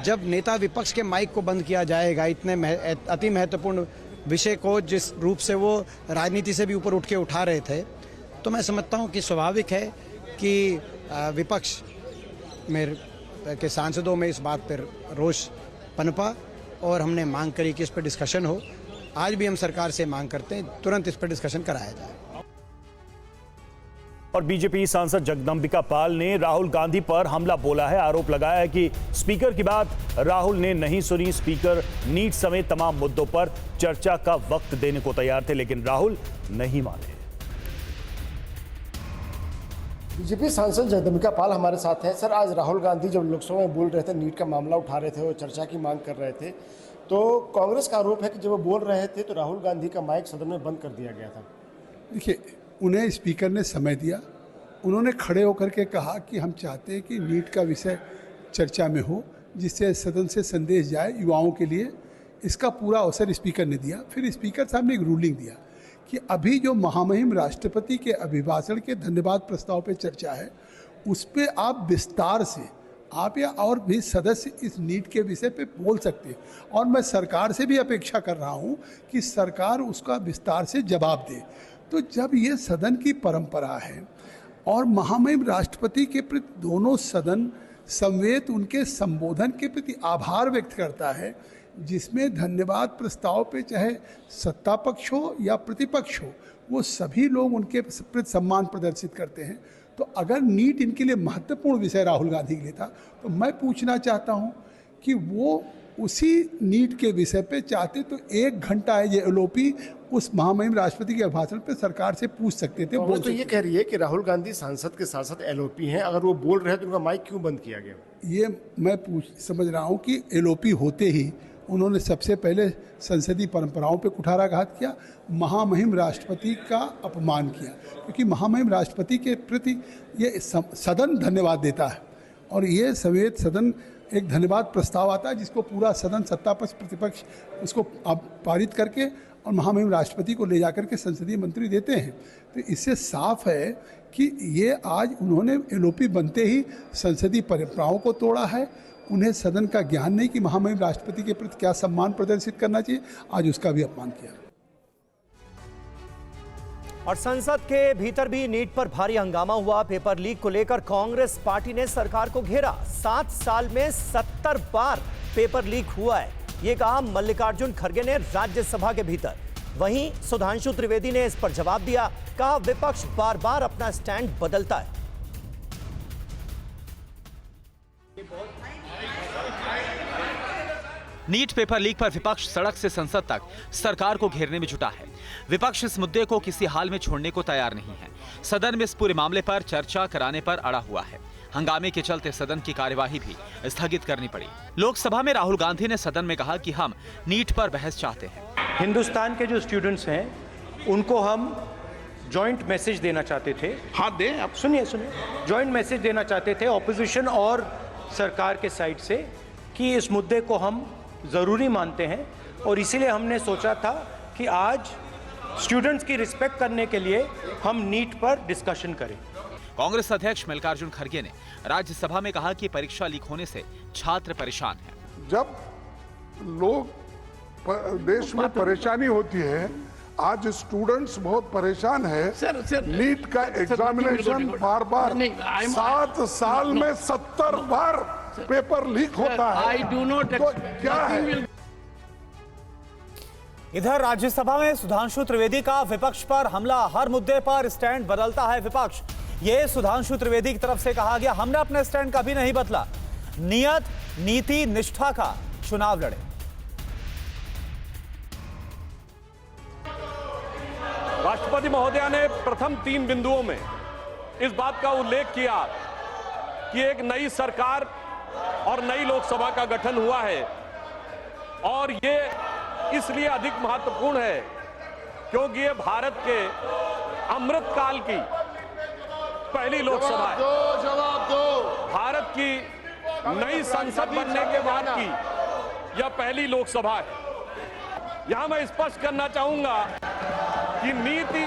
जब नेता विपक्ष के माइक को बंद किया जाएगा इतने अति महत्वपूर्ण विषय को, जिस रूप से वो राजनीति से भी ऊपर उठ के उठा रहे थे, तो मैं समझता हूँ कि स्वाभाविक है कि विपक्ष में के सांसदों में इस बात पर रोष पनपा और हमने मांग करी कि इस पर डिस्कशन हो। आज भी हम सरकार से मांग करते हैं तुरंत इस पर डिस्कशन कराया जाए। और बीजेपी सांसद जगदंबिका पाल ने राहुल गांधी पर हमला बोला है। आरोप लगाया है कि स्पीकर की बात राहुल ने नहीं सुनी। स्पीकर नीट समेत तमाम मुद्दों पर चर्चा का वक्त देने को तैयार थे, लेकिन राहुल नहीं माने। बीजेपी सांसद जगदंबिका पाल हमारे साथ हैं। सर, आज राहुल गांधी जब लोकसभा में बोल रहे थे, नीट का मामला उठा रहे थे और चर्चा की मांग कर रहे थे, तो कांग्रेस का आरोप है कि जब वो बोल रहे थे तो राहुल गांधी का माइक सदन में बंद कर दिया गया था। देखिए, उन्हें स्पीकर ने समय दिया। उन्होंने खड़े होकर के कहा कि हम चाहते हैं कि नीट का विषय चर्चा में हो, जिससे सदन से संदेश जाए युवाओं के लिए। इसका पूरा अवसर स्पीकर ने दिया। फिर स्पीकर साहब ने एक रूलिंग दिया कि अभी जो महामहिम राष्ट्रपति के अभिभाषण के धन्यवाद प्रस्ताव पे चर्चा है, उस पर आप विस्तार से, आप या और भी सदस्य इस नीट के विषय पे बोल सकते हैं। और मैं सरकार से भी अपेक्षा कर रहा हूँ कि सरकार उसका विस्तार से जवाब दे। तो जब ये सदन की परंपरा है और महामहिम राष्ट्रपति के प्रति दोनों सदन समवेत उनके संबोधन के प्रति आभार व्यक्त करता है, जिसमें धन्यवाद प्रस्ताव पे चाहे सत्ता पक्ष हो या प्रतिपक्ष हो, वो सभी लोग उनके प्रति सम्मान प्रदर्शित करते हैं। तो अगर नीट इनके लिए महत्वपूर्ण विषय राहुल गांधी के लिए था, तो मैं पूछना चाहता हूं कि वो उसी नीट के विषय पे चाहते तो 1 घंटा है ये एलओपी उस महामहिम राष्ट्रपति के अभिभाषण पे सरकार से पूछ सकते थे। वो तो ये कह रही है कि राहुल गांधी सांसद के साथ साथ एलओपी हैं, अगर वो बोल रहे हैं तो उनका माइक क्यों बंद किया गया? ये मैं समझ रहा हूँ कि एलओपी होते ही उन्होंने सबसे पहले संसदीय परंपराओं पे कुठाराघात किया, महामहिम राष्ट्रपति का अपमान किया, क्योंकि महामहिम राष्ट्रपति के प्रति ये सदन धन्यवाद देता है और ये समेत सदन एक धन्यवाद प्रस्ताव आता है जिसको पूरा सदन सत्ता पक्ष प्रतिपक्ष उसको पारित करके और महामहिम राष्ट्रपति को ले जाकर के संसदीय मंत्री देते हैं। तो इससे साफ है कि ये आज उन्होंने एलओपी बनते ही संसदीय परंपराओं को तोड़ा है। उन्हें सदन का ज्ञान नहीं कि महामहिम राष्ट्रपति के प्रति क्या सम्मान प्रदर्शित करना चाहिए, आज उसका भी अपमान किया। और संसद के भीतर भी नीट पर भारी हंगामा हुआ। पेपर लीक को लेकर कांग्रेस पार्टी ने सरकार को घेरा। 7 साल में 70 बार पेपर लीक हुआ है, ये कहा मल्लिकार्जुन खड़गे ने राज्यसभा के भीतर। वहीं सुधांशु त्रिवेदी ने इस पर जवाब दिया, कहा विपक्ष बार बार अपना स्टैंड बदलता है। नीट पेपर लीक पर विपक्ष सड़क से संसद तक सरकार को घेरने में जुटा है। विपक्ष इस मुद्दे को किसी हाल में छोड़ने को तैयार नहीं है। सदन में इस पूरे मामले पर चर्चा कराने पर अड़ा हुआ है। हंगामे के चलते सदन की कार्यवाही भी स्थगित करनी पड़ी। लोकसभा में राहुल गांधी ने सदन में कहा कि हम नीट पर बहस चाहते हैं। हिंदुस्तान के जो स्टूडेंट्स हैं उनको हम जॉइंट मैसेज देना चाहते थे। हाँ दें, आप सुनिए जॉइंट मैसेज देना चाहते थे ऑपोजिशन और सरकार के साइड से कि इस मुद्दे को हम ज़रूरी मानते हैं और इसीलिए हमने सोचा था कि आज स्टूडेंट्स की रिस्पेक्ट करने के लिए हम नीट पर डिस्कशन करें। कांग्रेस अध्यक्ष मल्लिकार्जुन खड़गे ने राज्यसभा में कहा कि परीक्षा लीक होने से छात्र परेशान हैं। जब लोग देश में परेशानी होती है, आज स्टूडेंट्स बहुत परेशान है। नीट का एग्जामिनेशन बार बार 7 साल में 70 बार पेपर लीक होता है, तो क्या है? इधर राज्यसभा में सुधांशु त्रिवेदी का विपक्ष पर हमला। हर मुद्दे पर स्टैंड बदलता है विपक्ष, ये सुधांशु त्रिवेदी की तरफ से कहा गया। हमने अपने स्टैंड कभी नहीं बदला, नियत नीति निष्ठा का चुनाव लड़े। राष्ट्रपति महोदया ने प्रथम 3 बिंदुओं में इस बात का उल्लेख किया कि एक नई सरकार और नई लोकसभा का गठन हुआ है और ये इसलिए अधिक महत्वपूर्ण है क्योंकि ये भारत के अमृतकाल की पहली लोकसभा है। जवाब दो। भारत की नई संसद बनने के बाद की यह पहली लोकसभा है। यहां मैं स्पष्ट करना चाहूंगा कि नीति,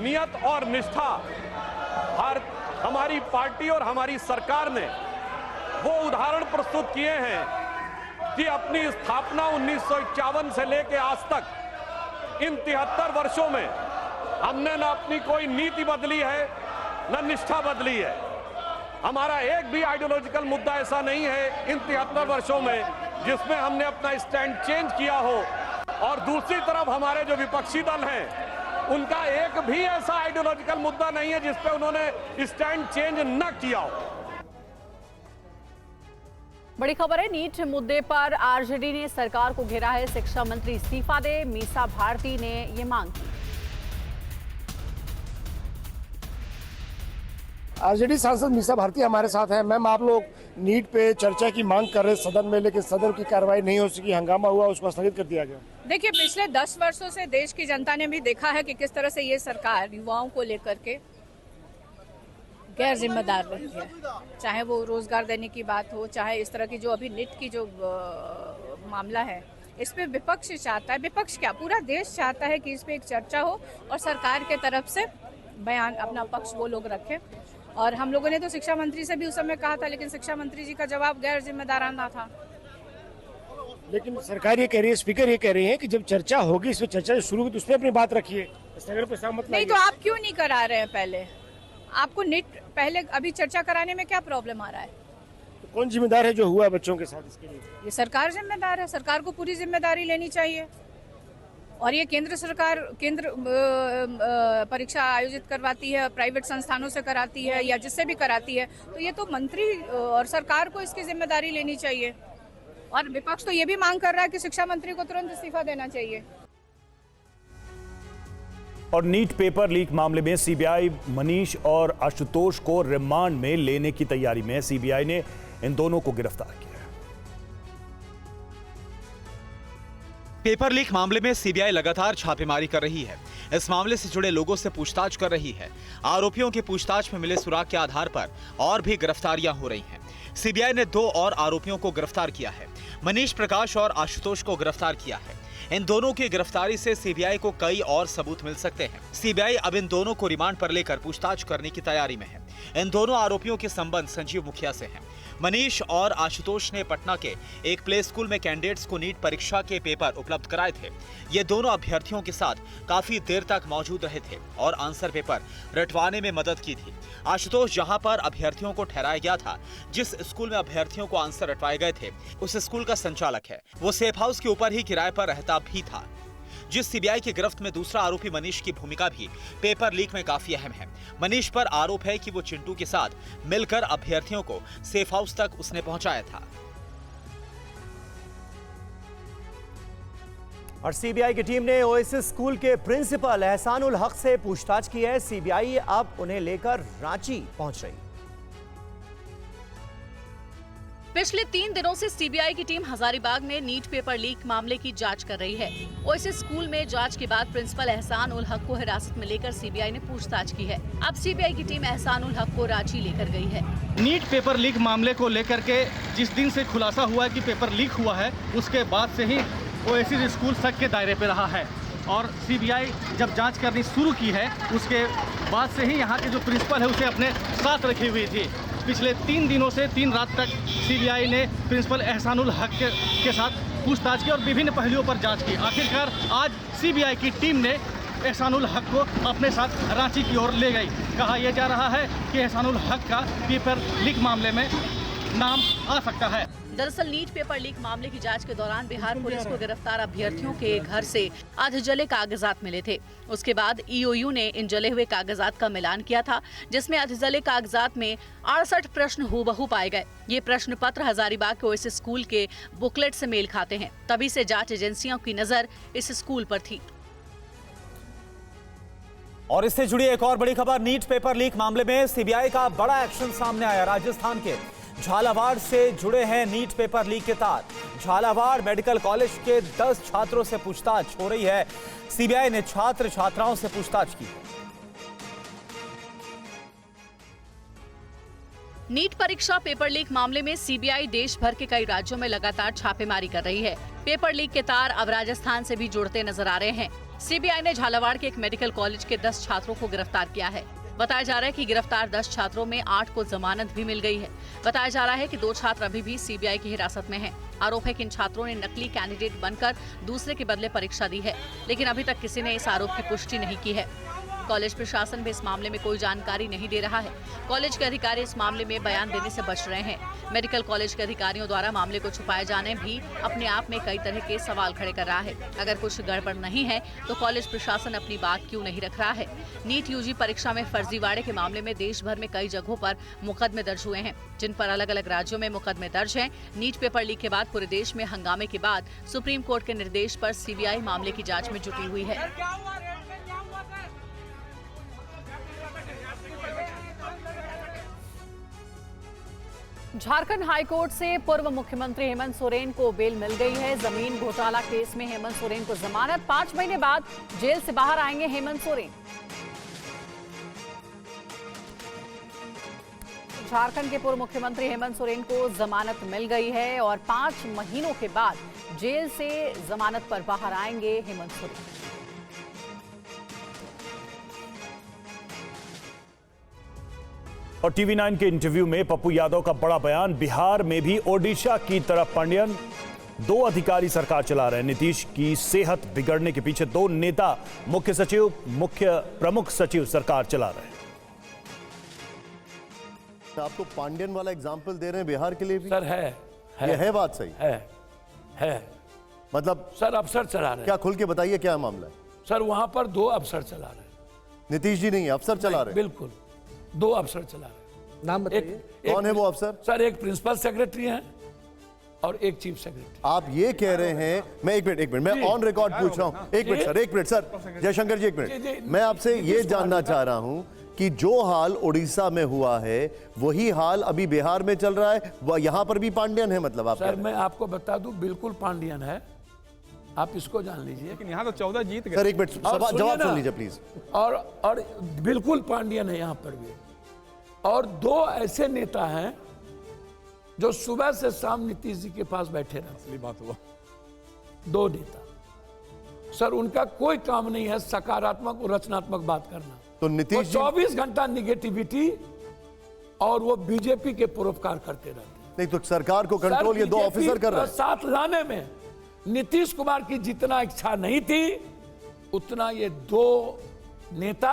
नियत और निष्ठा हमारी पार्टी और हमारी सरकार ने वो उदाहरण प्रस्तुत किए हैं कि अपनी स्थापना 1951 से लेकर आज तक इन 73 वर्षों में हमने ना अपनी कोई नीति बदली है, न निष्ठा बदली है। हमारा एक भी आइडियोलॉजिकल मुद्दा ऐसा नहीं है इन 73 वर्षों में जिसमें हमने अपना स्टैंड चेंज किया हो, और दूसरी तरफ हमारे जो विपक्षी दल हैं उनका एक भी ऐसा आइडियोलॉजिकल मुद्दा नहीं है जिस पे उन्होंने स्टैंड चेंज न किया हो। बड़ी खबर है, नीट मुद्दे पर आरजेडी ने सरकार को घेरा है। शिक्षा मंत्री इस्तीफा दे, मीसा भारती ने ये मांग की। आरजेडी सांसद मीसा भारती हमारे साथ हैं। मैम, आप लोग नीट पे चर्चा की मांग कर रहे सदन में, लेकिन सदन की कार्रवाई नहीं हो सकी, हंगामा हुआ, उसको स्थगित कर दिया गया। देखिए, पिछले 10 वर्षों से देश की जनता ने भी देखा है कि किस तरह से ये सरकार युवाओं को लेकर के गैर जिम्मेदार रही है। चाहे वो रोजगार देने की बात हो, चाहे इस तरह की जो अभी नीट की जो मामला है, इस पे विपक्ष चाहता है, विपक्ष क्या पूरा देश चाहता है कि इस पे एक चर्चा हो और सरकार के तरफ से बयान, अपना पक्ष वो लोग रखें। और हम लोगों ने तो शिक्षा मंत्री से भी उस समय कहा था, लेकिन शिक्षा मंत्री जी का जवाब गैर जिम्मेदाराना था। लेकिन सरकार ये कह रही है, स्पीकर ये कह रही है कि जब चर्चा होगी, इस पे चर्चा शुरू होगी तो उसमें अपनी बात रखिए, नहीं तो आप क्यों नहीं करा रहे हैं? पहले आपको नीट पहले अभी चर्चा कराने में क्या प्रॉब्लम आ रहा है? तो कौन जिम्मेदार है जो हुआ है बच्चों के साथ इसके लिए? ये सरकार जिम्मेदार है, सरकार को पूरी जिम्मेदारी लेनी चाहिए। और ये केंद्र सरकार परीक्षा आयोजित करवाती है, प्राइवेट संस्थानों से कराती है या जिससे भी कराती है, तो ये तो मंत्री और सरकार को इसकी जिम्मेदारी लेनी चाहिए। और विपक्ष तो ये भी मांग कर रहा है कि शिक्षा मंत्री को तुरंत इस्तीफा देना चाहिए। और नीट पेपर लीक मामले में सीबीआई मनीष और आशुतोष को रिमांड में लेने की तैयारी में है। सीबीआई ने इन दोनों को गिरफ्तार किया है। पेपर लीक मामले में सीबीआई लगातार छापेमारी कर रही है। इस मामले से जुड़े लोगों से पूछताछ कर रही है। आरोपियों की पूछताछ में मिले सुराग के आधार पर और भी गिरफ्तारियां हो रही हैं। सीबीआई ने 2 और आरोपियों को गिरफ्तार किया है। मनीष प्रकाश और आशुतोष को गिरफ्तार किया है। इन दोनों की गिरफ्तारी से सीबीआई को कई और सबूत मिल सकते हैं। सीबीआई अब इन दोनों को रिमांड पर लेकर पूछताछ करने की तैयारी में है। इन दोनों आरोपियों के संबंध संजीव मुखिया से हैं। मनीष और आशुतोष ने पटना के एक प्ले स्कूल में कैंडिडेट्स को नीट परीक्षा के पेपर उपलब्ध कराए थे। ये दोनों अभ्यर्थियों के साथ काफी देर तक मौजूद रहे थे और आंसर पेपर रटवाने में मदद की थी। आशुतोष जहां पर अभ्यर्थियों को ठहराया गया था, जिस स्कूल में अभ्यर्थियों को आंसर रटवाए गए थे, उस स्कूल का संचालक है। वो सेफ हाउस के ऊपर ही किराए पर रहता भी था। जिस सीबीआई की गिरफ्त में दूसरा आरोपी मनीष की भूमिका भी पेपर लीक में काफी अहम है। मनीष पर आरोप है कि वो चिंटू के साथ मिलकर अभ्यर्थियों को सेफ हाउस तक उसने पहुंचाया था। और सीबीआई की टीम ने ओएसिस स्कूल के प्रिंसिपल एहसानुल हक से पूछताछ की है। सीबीआई अब उन्हें लेकर रांची पहुंच रही। पिछले 3 दिनों से सीबीआई की टीम हजारीबाग में नीट पेपर लीक मामले की जांच कर रही है। ओएसिस स्कूल में जांच के बाद प्रिंसिपल एहसान उल हक को हिरासत में लेकर सीबीआई ने पूछताछ की है। अब सीबीआई की टीम एहसान उल हक को रांची लेकर गई है। नीट पेपर लीक मामले को लेकर के जिस दिन से खुलासा हुआ है कि पेपर लीक हुआ है, उसके बाद से ही ओएसिस स्कूल शक के दायरे पे रहा है। और सीबीआई जब जांच करनी शुरू की है, उसके बाद से ही यहाँ के जो प्रिंसिपल है उसे अपने साथ रखी हुई थी। पिछले 3 दिनों से 3 रात तक सीबीआई ने प्रिंसिपल एहसानुल हक के साथ पूछताछ की और विभिन्न पहलुओं पर जांच की। आखिरकार आज सीबीआई की टीम ने एहसानुल हक को अपने साथ रांची की ओर ले गई। कहा यह जा रहा है कि एहसानुल हक का पेपर लीक मामले में नाम आ सकता है। दरअसल नीट पेपर लीक मामले की जांच के दौरान बिहार पुलिस को गिरफ्तार अभ्यर्थियों के घर से अधजले कागजात मिले थे। उसके बाद ईओयू ने इन जले हुए कागजात का मिलान किया था, जिसमें अधजले कागजात में 68 प्रश्न हूबहू पाए गए। ये प्रश्न पत्र हजारीबाग के ओएसिस स्कूल के बुकलेट से मेल खाते हैं। तभी से जांच एजेंसियों की नजर इस स्कूल पर थी। और इससे जुड़ी एक और बड़ी खबर, नीट पेपर लीक मामले में सीबीआई का बड़ा एक्शन सामने आया। राजस्थान के झालावाड़ से जुड़े हैं नीट पेपर लीक के तार। झालावाड़ मेडिकल कॉलेज के 10 छात्रों से पूछताछ हो रही है। सीबीआई ने छात्र छात्राओं से पूछताछ की। नीट परीक्षा पेपर लीक मामले में सीबीआई देश भर के कई राज्यों में लगातार छापेमारी कर रही है। पेपर लीक के तार अब राजस्थान से भी जुड़ते नजर आ रहे हैं। सीबीआई ने झालावाड़ के एक मेडिकल कॉलेज के 10 छात्रों को गिरफ्तार किया है। बताया जा रहा है कि गिरफ्तार 10 छात्रों में 8 को जमानत भी मिल गई है। बताया जा रहा है कि 2 छात्र अभी भी सीबीआई की हिरासत में हैं। आरोप है कि इन छात्रों ने नकली कैंडिडेट बनकर दूसरे के बदले परीक्षा दी है, लेकिन अभी तक किसी ने इस आरोप की पुष्टि नहीं की है। कॉलेज प्रशासन भी इस मामले में कोई जानकारी नहीं दे रहा है। कॉलेज के अधिकारी इस मामले में बयान देने से बच रहे हैं। मेडिकल कॉलेज के अधिकारियों द्वारा मामले को छुपाए जाने भी अपने आप में कई तरह के सवाल खड़े कर रहा है। अगर कुछ गड़बड़ नहीं है तो कॉलेज प्रशासन अपनी बात क्यों नहीं रख रहा है? नीट यूजी परीक्षा में फर्जीवाड़े के मामले में देश भर में कई जगहों पर मुकदमे दर्ज हुए हैं, जिन पर अलग अलग राज्यों में मुकदमे दर्ज हैं। नीट पेपर लीक के बाद पूरे देश में हंगामे के बाद सुप्रीम कोर्ट के निर्देश पर सीबीआई मामले की जांच में जुटी हुई है। झारखंड हाईकोर्ट से पूर्व मुख्यमंत्री हेमंत सोरेन को बेल मिल गई है। जमीन घोटाला केस में हेमंत सोरेन को जमानत। 5 महीने बाद जेल से बाहर आएंगे हेमंत सोरेन। झारखंड के पूर्व मुख्यमंत्री हेमंत सोरेन को जमानत मिल गई है और 5 महीनों के बाद जेल से जमानत पर बाहर आएंगे हेमंत सोरेन। और टीवी 9 के इंटरव्यू में पप्पू यादव का बड़ा बयान। बिहार में भी ओडिशा की तरफ पांडियन 2 अधिकारी सरकार चला रहे हैं। नीतीश की सेहत बिगड़ने के पीछे 2 नेता मुख्य सचिव, प्रमुख सचिव सरकार चला रहे हैं। आपको पांडियन वाला एग्जाम्पल दे रहे हैं बिहार के लिए भी? सर है ये है बात सही? है मतलब सर अफसर चला रहे हैं। क्या खुल के बताइए क्या मामला है? सर वहां पर 2 अफसर चला रहे हैं। नीतीश जी नहीं, अफसर चला रहे हैं? बिल्कुल 2 अफसर चला रहे हैं। नाम बताइए। कौन है वो अफसर? सर एक प्रिंसिपल सेक्रेटरी हैं और एक चीफ सेक्रेटरी। आप ये कह रहे हैं, मैं एक मिनट मैं ऑन रिकॉर्ड पूछ रहा हूं। एक मिनट सर जयशंकर जी, एक मिनट मैं आपसे ये जानना चाह रहा हूं कि जो हाल उड़ीसा में हुआ है वही हाल अभी बिहार में चल रहा है, वह यहां पर भी पांडियन है? मतलब आप सर मैं आपको बता दूं बिल्कुल पांडियन है, आप इसको जान लीजिए। लेकिन यहाँ तो 14 जीत गए। सर एक मिनट जवाब सुन लीजिए प्लीज। और बिल्कुल पांडियन है यहाँ पर भी। और 2 ऐसे नेता हैं जो सुबह से शाम नीतीश जी के पास बैठे रहते। बात हुआ 2 नेता सर, उनका कोई काम नहीं है सकारात्मक और रचनात्मक बात करना। तो नीतीश 24 घंटा निगेटिविटी और वो बीजेपी के परोपकार करते रहते। नहीं तो सरकार को कंट्रोल ये 2 ऑफिसर कर रहे हैं। साथ लाने में नीतीश कुमार की जितना इच्छा नहीं थी उतना ये 2 नेता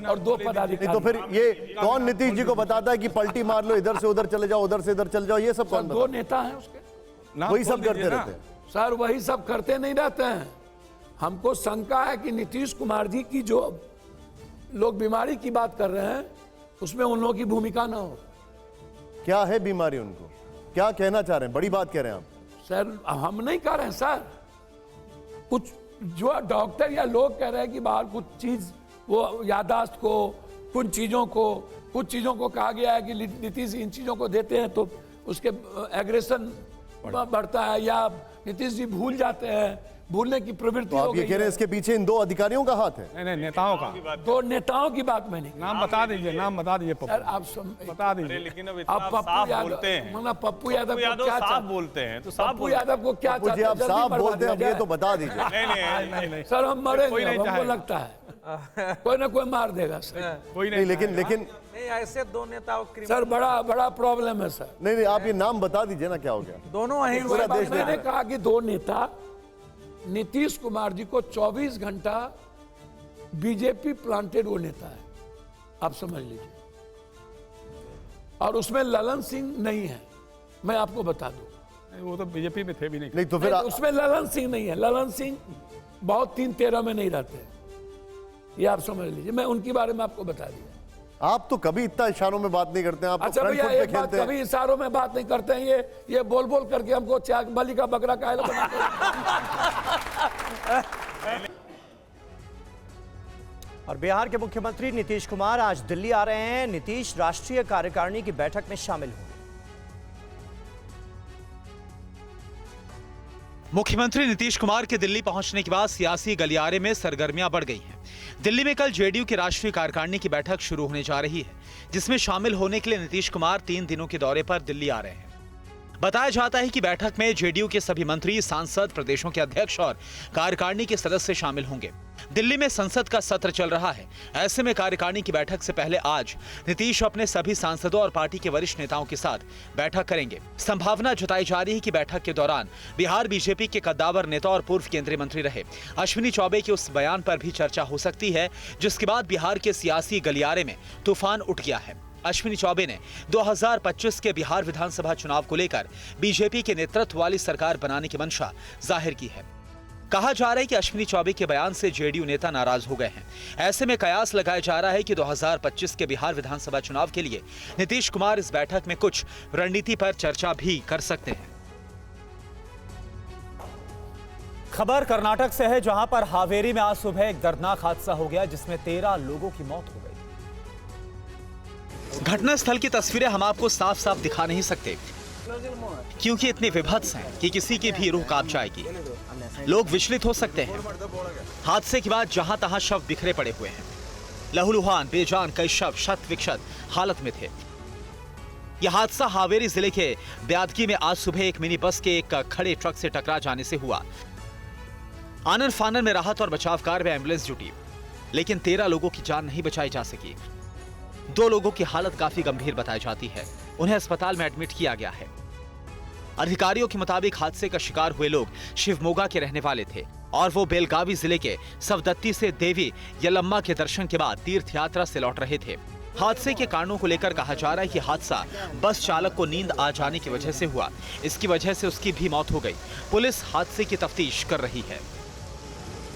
और 2 पदाधिकारी। तो फिर ये कौन नीतीश जी को बताता है कि पलटी मार लो, इधर से उधर चले जाओ, उधर से इधर चले जाओ? ये सब कौन? 2 नेता हैं उसके, वही सब करते रहते हैं। सर वही सब करते नहीं रहते हैं। हमको शंका है कि नीतीश कुमार जी की जो लोग बीमारी की बात कर रहे हैं उसमें उन लोगों की भूमिका ना हो। क्या है बीमारी उनको? क्या कहना चाह रहे हैं? बड़ी बात कह रहे हैं आप। सर हम नहीं कह रहे हैं सर, कुछ जो डॉक्टर या लोग कह रहे हैं कि बाहर कुछ चीज वो यादाश्त को, कुछ चीजों को कहा गया है कि नीतीश इन चीजों को देते हैं तो उसके एग्रेशन बढ़ता है या नीतीश जी भूल जाते हैं, भूलने की प्रवृत्ति हो गई। ये कह रहे हैं इसके पीछे इन 2 अधिकारियों का हाथ है? नहीं नेताओं का। 2 नेताओं की बात मैंने। नाम बता दीजिए, नाम बता दीजिए सर। आप बता दीजिए। लेकिन अब आप पप्पू यादव को क्या साफ बोलते हैं तो साफ पप्पू यादव को क्या चाहते हैं? आप साफ बोलते हैं, ये तो बता दीजिए। नहीं सर हम मरेंगे, हमको लगता है कोई ना कोई मार देगा सर। कोई नहीं, लेकिन ऐसे 2 नेताओं सर बड़ा प्रॉब्लम है सर। नहीं आप ये नाम बता दीजिए ना, क्या हो गया? दोनों मैंने कहा कि 2 नेता नीतीश कुमार जी को 24 घंटा बीजेपी प्लांटेड वो नेता है, आप समझ लीजिए। और उसमें ललन सिंह नहीं है, मैं आपको बता दूं। वो तो बीजेपी में थे भी नहीं तो फिर उसमें ललन सिंह नहीं है। ललन सिंह बहुत 3-13 में नहीं रहते, ये आप समझ लीजिए। मैं उनके बारे में आपको बता दिया। आप तो कभी इतना इशारों में बात नहीं करते हैं। आप अच्छा तो भैया एक बात, कभी इशारों में बात नहीं करते हैं। ये बोल करके हमको बलि का बकरा काहे बनाते हैं। और बिहार के मुख्यमंत्री नीतीश कुमार आज दिल्ली आ रहे हैं। नीतीश राष्ट्रीय कार्यकारिणी की बैठक में शामिल होंगे। मुख्यमंत्री नीतीश कुमार के दिल्ली पहुंचने के बाद सियासी गलियारे में सरगर्मियां बढ़ गई हैं। दिल्ली में कल जेडीयू की राष्ट्रीय कार्यकारिणी की बैठक शुरू होने जा रही है, जिसमें शामिल होने के लिए नीतीश कुमार 3 दिनों के दौरे पर दिल्ली आ रहे हैं। बताया जाता है कि बैठक में जेडीयू के सभी मंत्री, सांसद, प्रदेशों के अध्यक्ष और कार्यकारिणी के सदस्य शामिल होंगे। दिल्ली में संसद का सत्र चल रहा है। ऐसे में कार्यकारिणी की बैठक से पहले आज नीतीश अपने सभी सांसदों और पार्टी के वरिष्ठ नेताओं के साथ बैठक करेंगे। संभावना जताई जा रही है कि बैठक के दौरान बिहार बीजेपी के कद्दावर नेता और पूर्व केंद्रीय मंत्री रहे अश्विनी चौबे के उस बयान पर भी चर्चा हो सकती है जिसके बाद बिहार के सियासी गलियारे में तूफान उठ गया है। अश्विनी चौबे ने 2025 के बिहार विधानसभा चुनाव को लेकर बीजेपी के नेतृत्व वाली सरकार बनाने की मंशा जाहिर की है। कहा जा रहा है कि अश्विनी चौबे के बयान से जेडीयू नेता नाराज हो गए हैं। ऐसे में कयास लगाया जा रहा है कि 2025 के बिहार विधानसभा चुनाव के लिए नीतीश कुमार इस बैठक में कुछ रणनीति पर चर्चा भी कर सकते हैं। खबर कर्नाटक से है, जहां पर हावेरी में आज सुबह एक दर्दनाक हादसा हो गया जिसमें 13 लोगों की मौत हो गई। घटनास्थल की तस्वीरें हम आपको साफ साफ दिखा नहीं सकते क्योंकि इतनी विभत्स हैं कि किसी की भी रूह कांप जाएगी। लोग विचलित हो सकते हैं। हादसे के बाद जहां तहां शव बिखरे पड़े हुए हैं। लहूलुहान बेजान कई शव शत विक्षत हालत में थे। यह हादसा हावेरी जिले के ब्यादगी में आज सुबह एक मिनी बस के एक खड़े ट्रक से टकरा जाने से हुआ। आनन फानन में राहत और बचाव कार्य में एम्बुलेंस जुटी, लेकिन 13 लोगों की जान नहीं बचाई जा सकी। 2 लोगों की हालत काफी गंभीर बताई जाती है। उन्हें अस्पताल में एडमिट किया गया है। अधिकारियों के मुताबिक हादसे का शिकार हुए लोग शिवमोगा के रहने वाले थे और वो बेलगावी जिले के सवदत्ती से देवी यलम्मा के दर्शन के बाद तीर्थ यात्रा से लौट रहे थे। हादसे के कारणों को लेकर कहा जा रहा है कि हादसा बस चालक को नींद आ जाने की वजह से हुआ। इसकी वजह से उसकी भी मौत हो गई। पुलिस हादसे की तफ्तीश कर रही है।